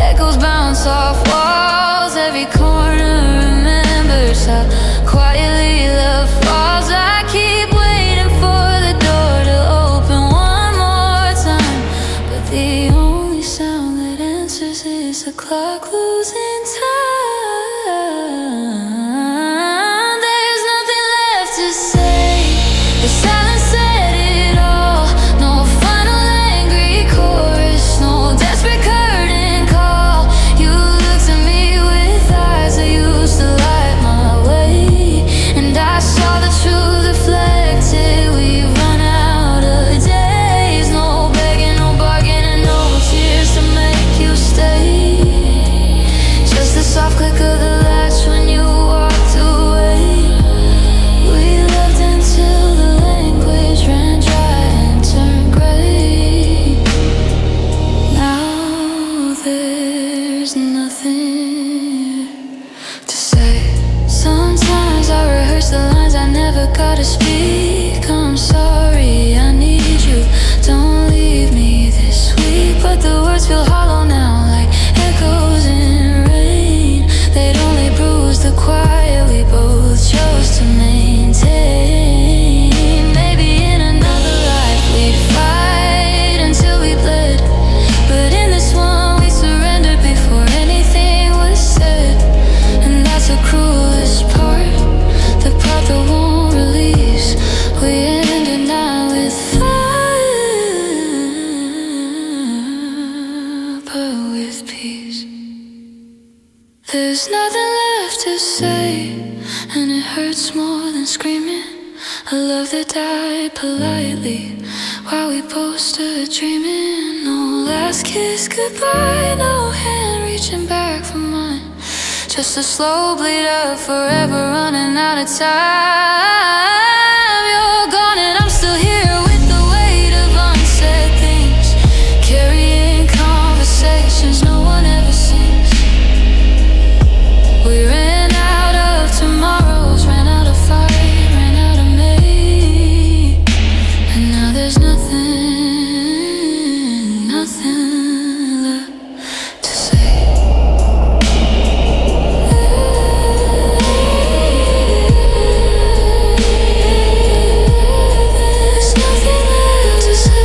echoes bounce off walls. Every corner remembers how quietly love falls. I keep waiting for the door to open one more time, but the only sound that answers is the clock losing time. There's nothing left to say. The silence said it all. No final angry chorus, no desperate curtain call. You looked at me with eyes that used to light my way, and I saw the truth reflected. We've run out of days. No begging, no bargaining, no tears to make you stay. Just the soft click of the latch when you walked away. We loved until the language ran dry and turned gray. Now there's nothing to say. Sometimes I rehearse the lines I never got to speak. I'm sorry, I need you, don't leave me this week. But the words feel hollow now, like echoes in rain. They'd only bruise the quiet we both chose to maintain. Maybe in another life we'd fight until we bled, but in this one we surrendered before anything was said. And that's the cruelest part, the part that won't release. We ended now with fire, but with peace. There's nothing left to say, and it hurts more than screaming. A love that died politely while we both stood dreaming. No last kiss goodbye, no hand reaching back for mine. Just a slow bleed out, forever running out of time. You're gone and I'm still here with the weight of unsaid things, carrying conversations no one ever sees. We ran out of tomorrows, ran out of fight, ran out of me, and now there's nothing, nothing left to say. There's nothing left to say.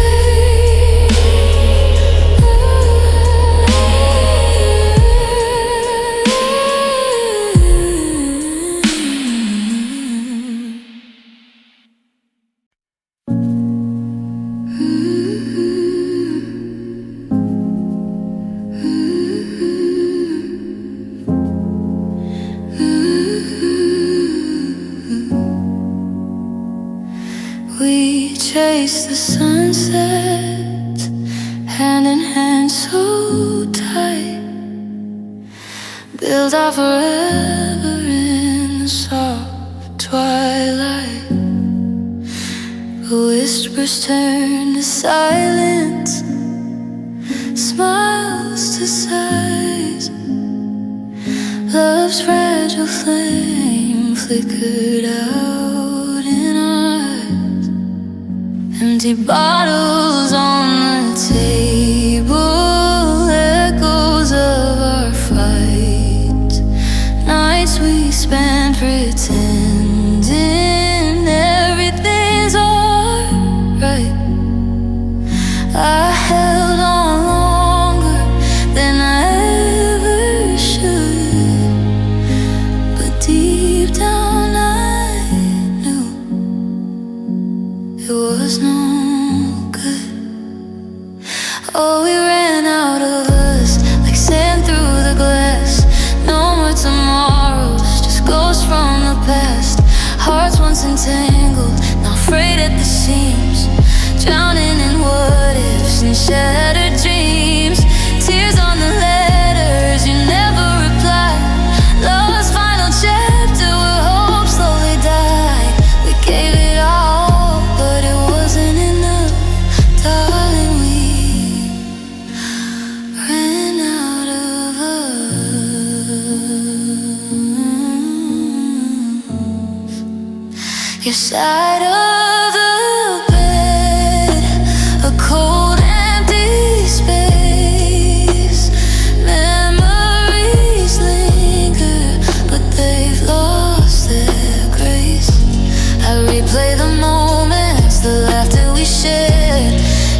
chase the sunset, hand in hand so tight. Build our forever in the soft twilight. The whispers turn to silence, smiles to sighs. Love's fragile flame flickered out in eyes. Empty bottles on the table, echoes of our fights. Nights we spent pretending everything's alright. I held on longer than I ever should, but deep down I knew it was no good. Oh, we ran out of us like sand through the glass. No more tomorrows, just ghosts from the past. Hearts once entangled, now frayed at the seams, drowning in what ifs and shattered dreams. Tears on the letters you never replied. Love's final chapter where hope slowly died. We gave it all, but it wasn't enough. Darling, we ran out of us. Your side of the bed, a cold empty space. Memories linger, but they've lost their grace. I replay the moments, the laughter we shared.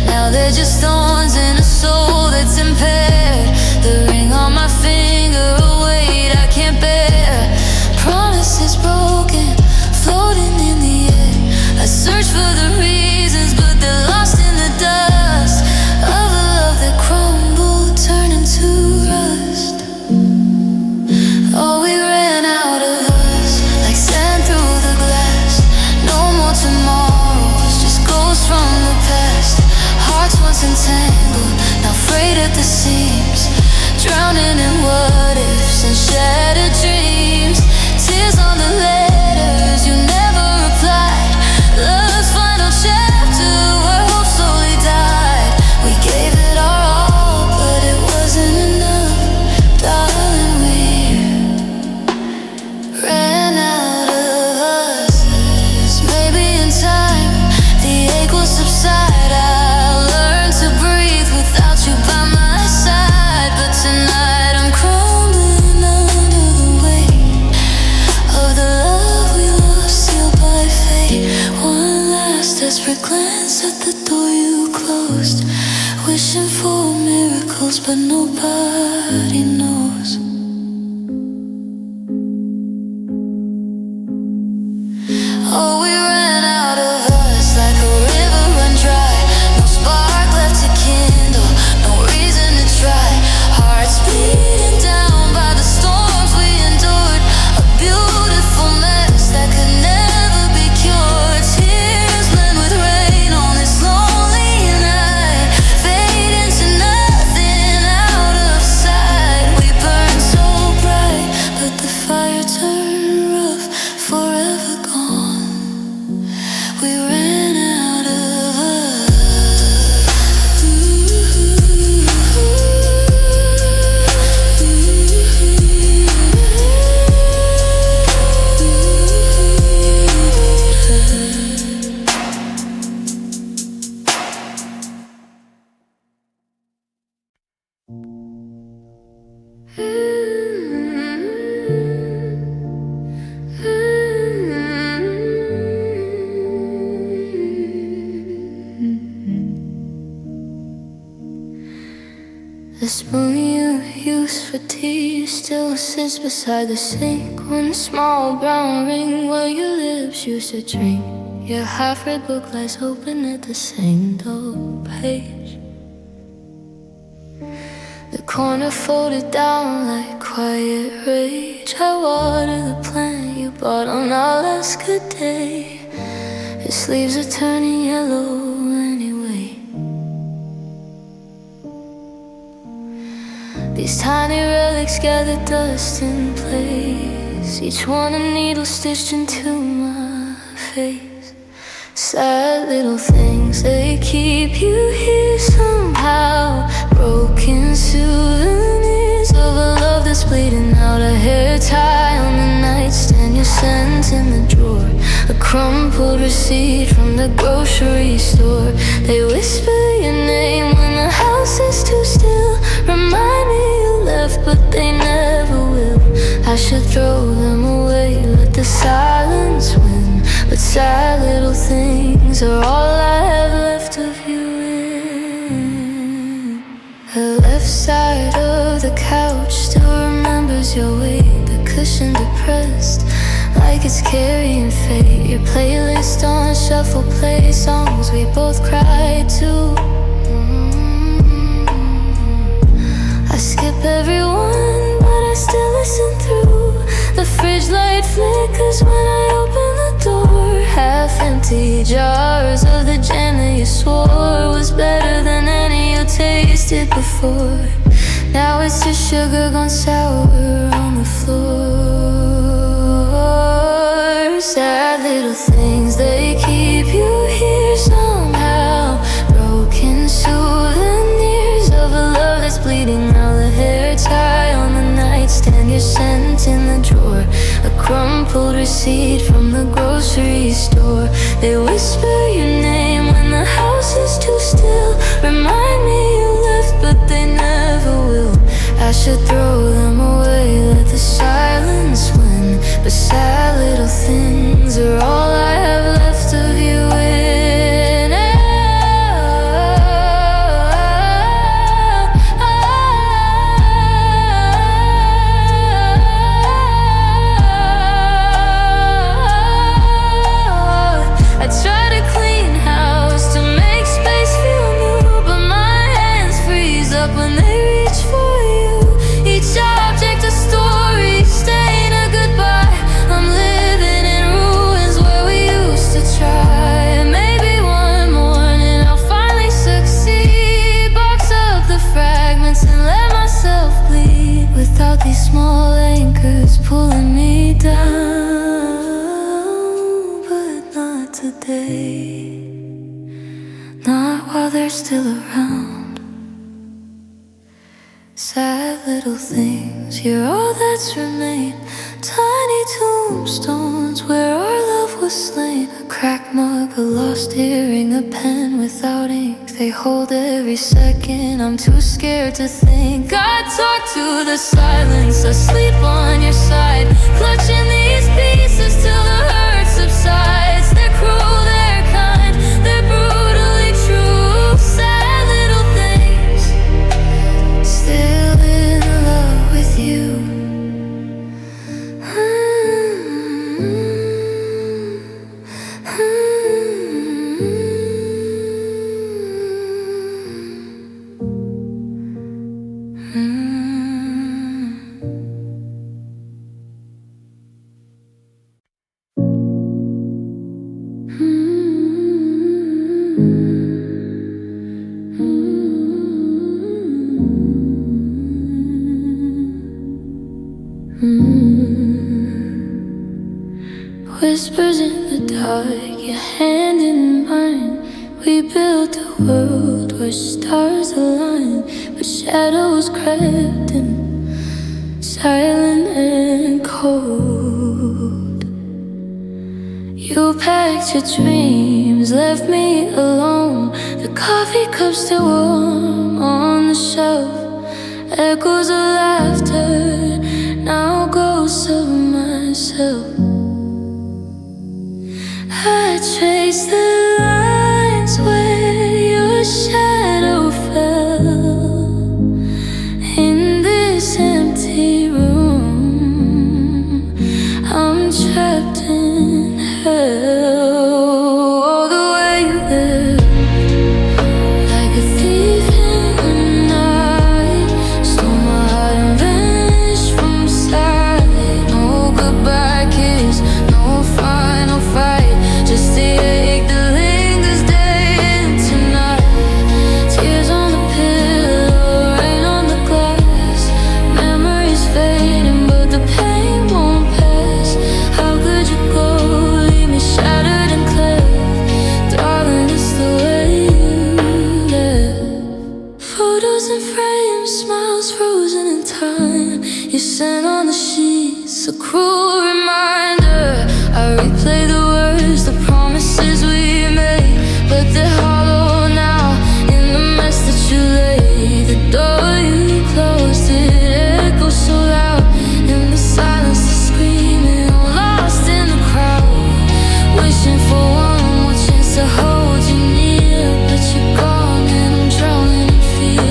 Now they're just thorns in a soul that's impaired. The ring on my finger, a weight I can't bear. Promises broken, floating in the air. I search for the reasons, but they're lost in the dust of a love that crumbled, turning to rust. Oh, we ran out of us like sand through the glass. No more tomorrows, just ghosts from the past. Hearts once entangled, now frayed at the seams, drowning in what ifs and shattered dreams. Tears on the letters you never replied. Love's final chapter where hope slowly died. We gave it our all, but it wasn't enough. Darling, we ran out of us. Maybe in time the ache will subside. I'll learn to breathe without you by my side. But tonight I'm crumbling under the weight of the love we lost, sealed by fate. One last desperate glance at the door you closed, wishing for miracles, but nobody knows. Oh, we ran out of us like a river run dry. No spark left to kindle, no reason to try. Hearts beating down by the storms we endured. A beautiful mess that could never be cured. Tears blend with rain on this lonely night, fade into nothing out of sight. We burn so bright, but the fire turned rough, forever gone. We ran out of the spoon you used for tea still sits beside the sink. One small brown ring where your lips used to drink. Your half-read book lies open at the same dull page. The corner folded down like quiet rage. I water the plant you bought on our last good day. His leaves are turning yellow anyway. These tiny relics gather dust in place, each one a needle stitched into my face. Sad little things, they keep you here somehow. Broken souvenirs of a love that's bleeding out. A hair tie on the nightstand, your scent in the drawer. A crumpled receipt from the grocery store. They whisper your name when the house is too still. Remind me you left, but they never will. I should throw them away, let the silence win. But sad little things are all I have left of you in. The left side of the couch still remembers your weight. The cushion depressed, like it's carrying fate. Your playlist on shuffle, play songs we both cried to. I skip everyone, but I still listen through. The fridge light flickers when I open the door. Half empty jars of the jam that you swore was better than any you tasted before. Now it's just sugar gone sour on the floor. Sad little things, they keep you here somehow. Broken souvenirs of a love that's bleeding out. The hair tie on the nightstand, your scent in the drawer. A crumpled receipt from the grocery store. They whisper your name when the house is too still. Remind me you left, but they never will. I should throw them away, let the silence win. But sad little things are all I have left of you in. I try to clean house to make space feel new, but my hands freeze up when they reach for you. Each object a story, staying a goodbye. I'm living in ruins where we used to try. Maybe one morning I'll finally succeed. Box up the fragments and let myself bleed. Without these small anchors pulling me down. But not today, not while they're still around. Sad little things, you're all that's remained. Tiny tombstones where our love was slain. A cracked mug, a lost earring, a pen without ink. They hold every second, I'm too scared to think. I talk to the silence, asleep on your side. Clutching these pieces till the hurt subsides. They're cruel, they're kind, they're brutally true. Sad little things, still in love with you. Whispers in the dark, your hand in mine. We built a world where stars align, but shadows crept in, silent and cold. You packed your dreams, left me alone. The coffee cup still warm on the shelf. Echoes of laughter, now ghosts of myself. I trace the lines where your shadow fell. In this empty room, I'm trapped in hell. Oh, the way you live, like a thief in the night. Stole my heart and vanished from sight. No goodbye, kid. scent on the sheets, a cruel reminder. I replay the words, the promises we made, but they're hollow now in the mess that you laid. The door you closed, it echoes so loud in the silence, the screaming. I'm lost in the crowd, wishing for one more chance to hold you near, but you're gone and I'm drowning in fear.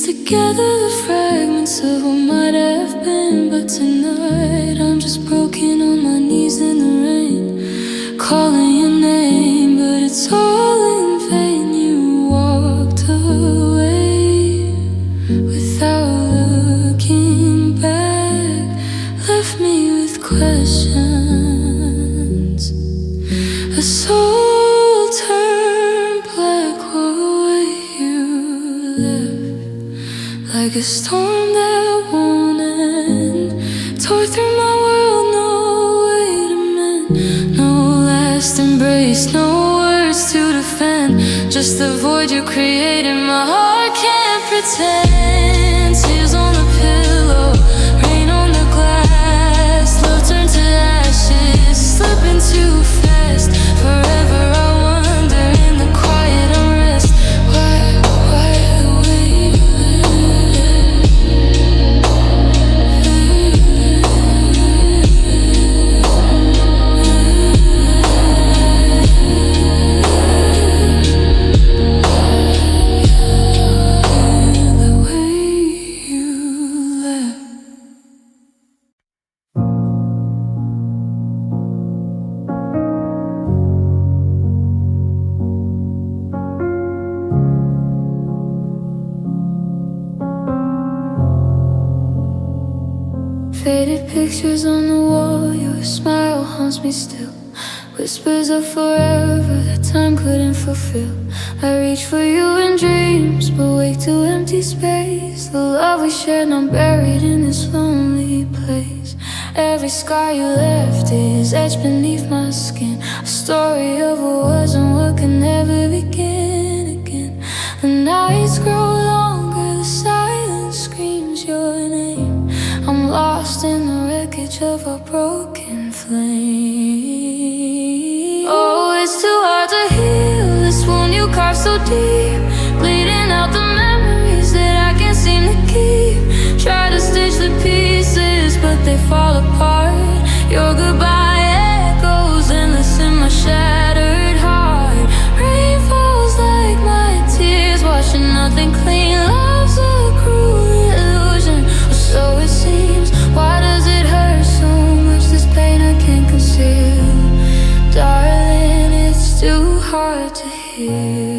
Together the fragments of what might have been, but tonight I'm just broken on my knees in the rain, calling your name, but it's all in vain. You walked away without looking back, left me with questions. A soul turned black, what way you left, like a storm that won't end, tore through my world, no way to mend. No last embrace, no words to defend, just the void you created. My heart can't pretend. Tears on the pillow, rain on the glass, love turned to ashes, slipping too fast. Forever I wonder in the quiet unrest, why the way you faded pictures on the wall, your smile haunts me still. Whispers of forever that time couldn't fulfill. I reach for you in dreams, but wake to empty space. The love we shared now buried in this lonely place. Every scar you left is etched beneath my skin, a story of what was and what could never begin again. The nights grow longer, the silence screams your name. I'm lost in the wreckage of a broken flame. Oh, it's too hard to heal this wound you carved so deep, bleeding out the memories that I can't seem to keep. Try to stitch the pieces, but they fall apart. Your goodbye echoes endless in my shattered heart. Rain falls like my tears, washing nothing clean. Love's a cruel illusion, or so it seems. Why does it hurt so much, this pain I can't conceal? Darling, it's too hard to hear.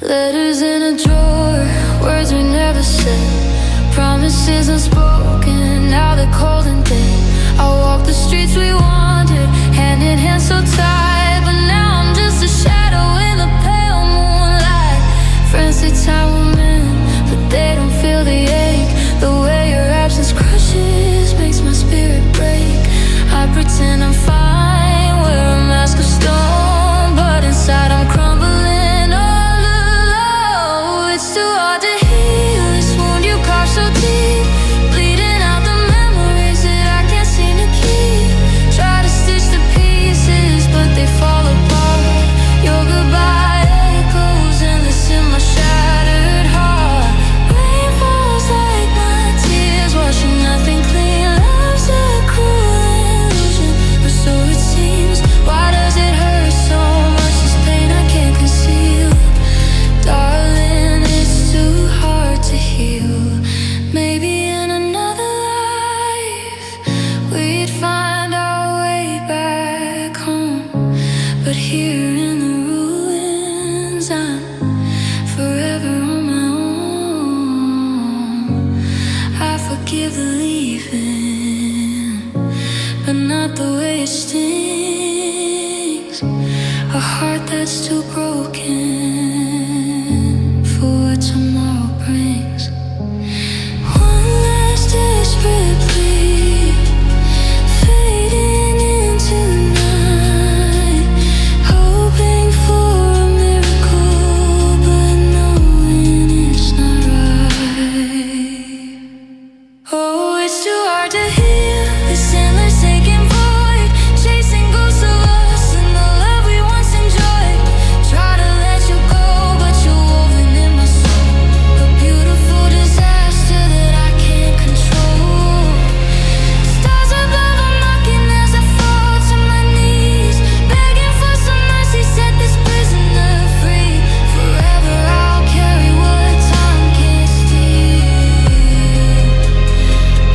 Letters in a drawer, words we never said, promises unspoken, now they're cold and dead. I walk the streets we wandered, hand in hand so tight, but now I'm just a shadow in the pale moonlight. Friends say time will mend, but they don't feel the ache. The way your absence crushes makes my spirit break. I pretend I'm fine, wear a mask of stone, but inside I'm crumbling all alone. It's too hard to heal this wound you carved so deep, bleeding out the memories that I can't seem to keep. Try to stitch the pieces, but they forgive the leaving, but not the way it stings. A heart that's too broken for what tomorrow brings. One last desperate plea, fading into the night, hoping for a miracle, but knowing it's not right. Oh, it's too hard to heal this endless aching void, chasing ghosts of us and the love we once enjoyed. Try to let you go, but you're woven in my soul, a beautiful disaster that I can't control. Stars above are mocking as I fall to my knees, begging for some mercy, set this prisoner free. Forever I'll carry what time can't steal.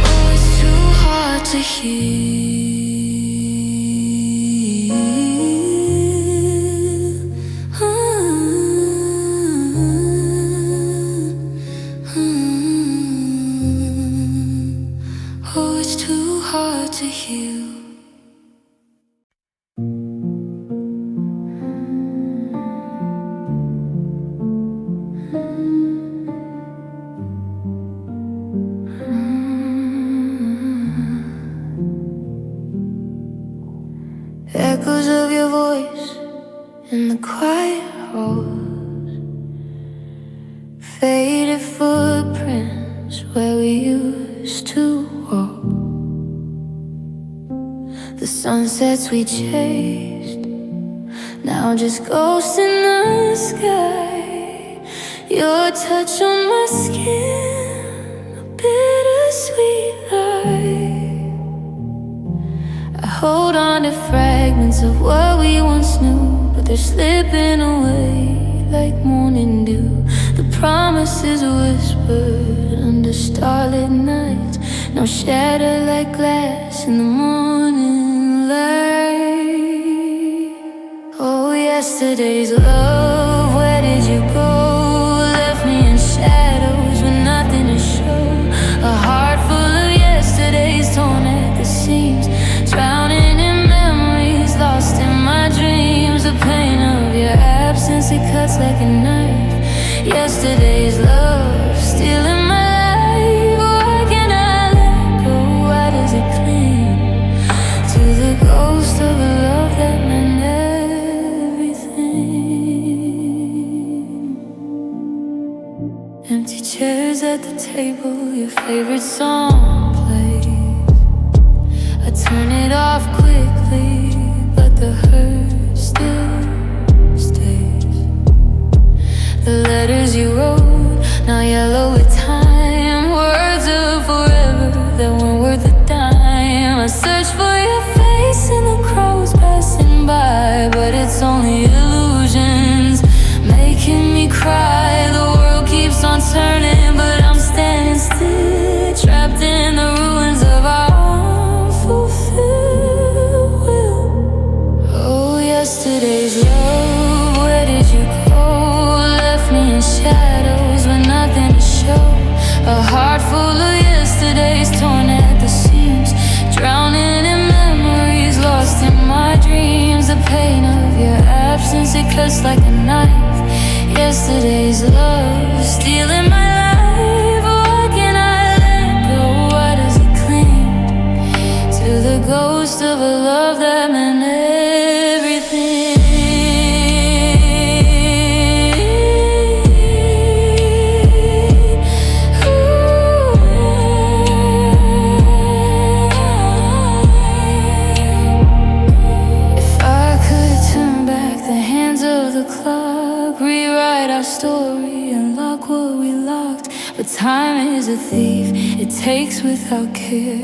Oh, it's too hard to heal. Oh, it's too hard to heal. Echoes of your voice in the quiet halls, faded footprints where we used to walk. The sunsets we chased, now just ghosts in the sky. Your touch on my skin, a bittersweet light. I hold on to fragments of what we once knew, but they're slipping away like morning dew. The promises whispered under starlit nights, now shattered like glass in the morning light. Oh, yesterday's love, where did you go? Left me in shadows with nothing to show. A heart full of yesterdays torn at the seams, drowning in memories, lost in my dreams. The pain of your absence, it cuts like a knife. Yesterday's love, stealing my life. Why can't I let go? Why does it cling to the ghost of a love that meant everything? Empty chairs at the table, your favorite song plays. I turn it off quickly, but the hurt still stays. The letters you wrote, now yellow with time, words of forever that weren't worth a dime. I search for your face in the crowds passing by, but it's only illusions making me cry. The world keeps on turning, but I'm standing still, trapped in the ruins of our unfulfilled will. Oh, yesterday's love, where did you go? Left me in shadows with nothing to show. A heart full of yesterdays torn at the seams, drowning in memories, lost in my dreams. The pain of your absence, it cuts like a knife. Yesterday's love, stealing my life. Why can't I let go? Why does it cling to the ghost of a love that meant everything? If I could turn back the hands of the clock, rewrite our story, unlock what we locked. But time is a thief, it takes without care,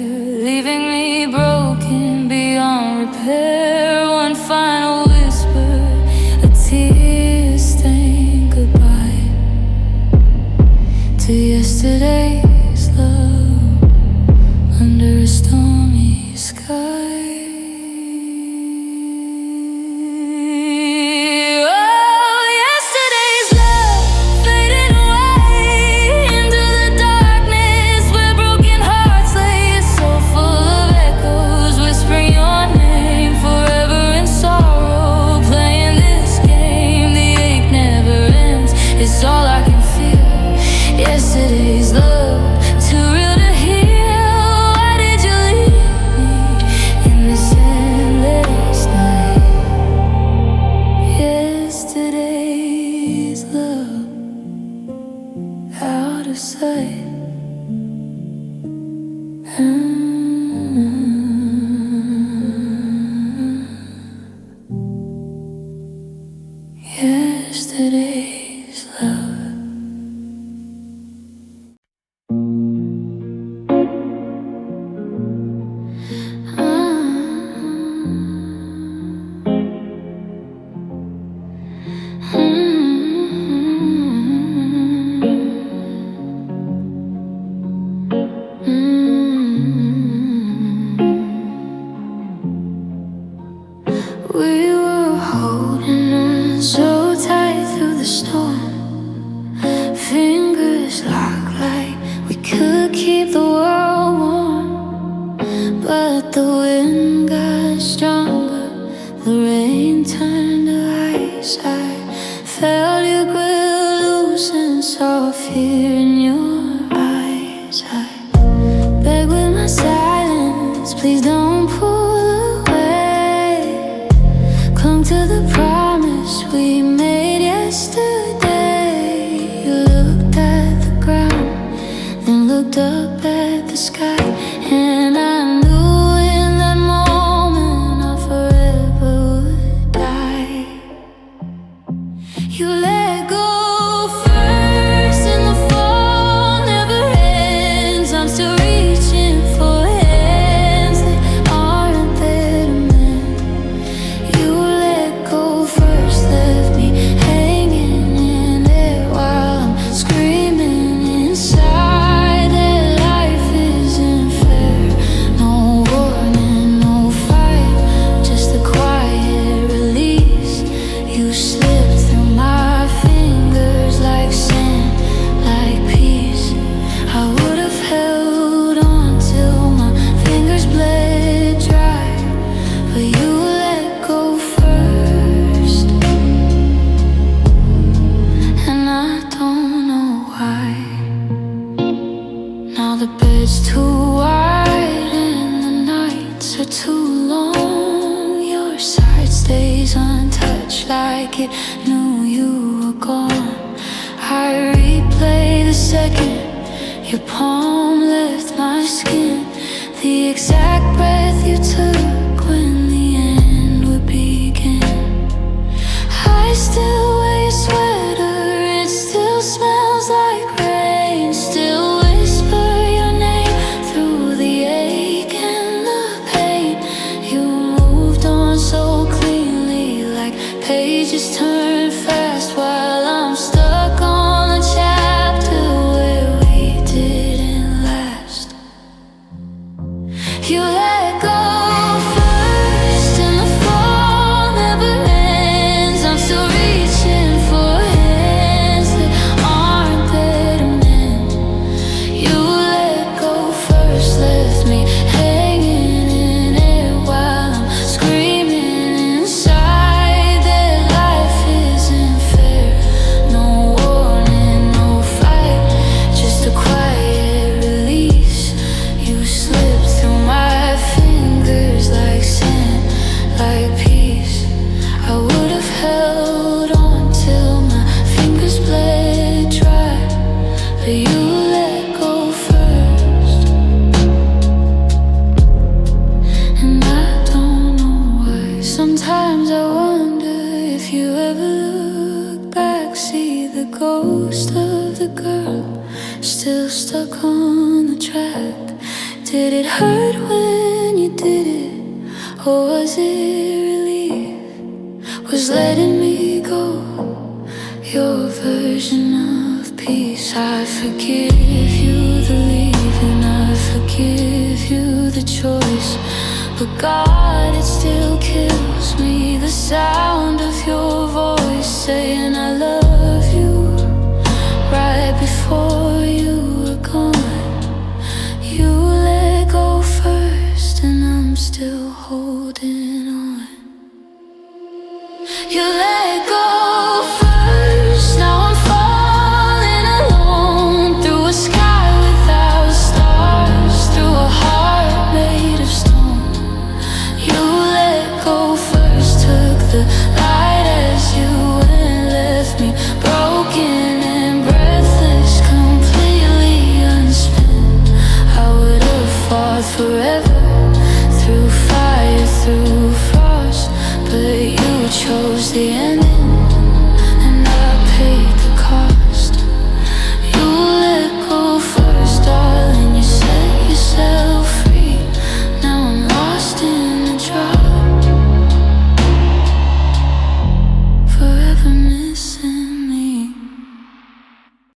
leaving me broken beyond repair. One final whisper, a tear-stained goodbye to yesterday's love under a stormy sky. Broken heart of sight. Yesterday's love. We were holding on so tight through the storm, fingers locked like we could keep the world warm. But the wind got stronger, the rain turned to ice. I felt your grip loose and saw fear in your eyes. I begged with my silence, please don't pull away. Clung to the promise we made yesterday. You looked at the ground, then looked up at the sky, and I knew in that moment I forever would die. You let go first, and the fall never ends. I'm still reaching for hands that aren't there to mend. You let go first, left me hanging in there while I'm screaming inside that life isn't fair. No warning, no fight, just a quiet release. You slipped through my fingers like sand, like peace. I would have held on till my fingers bled dry, but you let go first, and I don't know why. Now the bed's too wide and the nights are too long. Your side stays untouched like it knew you were gone. I replay the second your palm left my skin, the exact breath you took when the end would begin. I still wear your sweater, it still smells like rain. Still whisper your name through the ache and the pain. You moved on so cleanly, like pages turn fast, while I'm stuck on the chapter where we didn't last. You let go first, and the fall never ends. I'm still reaching for hands that aren't there to mend. You let go first, left me hanging in air while I'm screaming inside that life isn't fair. No warning, no fight, just a quiet release. You slipped through my fingers like sand, like peace. I would have held on till my fingers bled dry, but you let go first, and I don't know why. Sometimes I wonder if you ever look back, see the ghost of the girl still stuck on the track. Did it hurt when you did it, or was it relief? Was letting me go your version of peace? I forgive you the leaving, I forgive you the choice, but God, it still kills me, the sound of your voice saying I love you right before you were gone. You let go first, and I'm still holding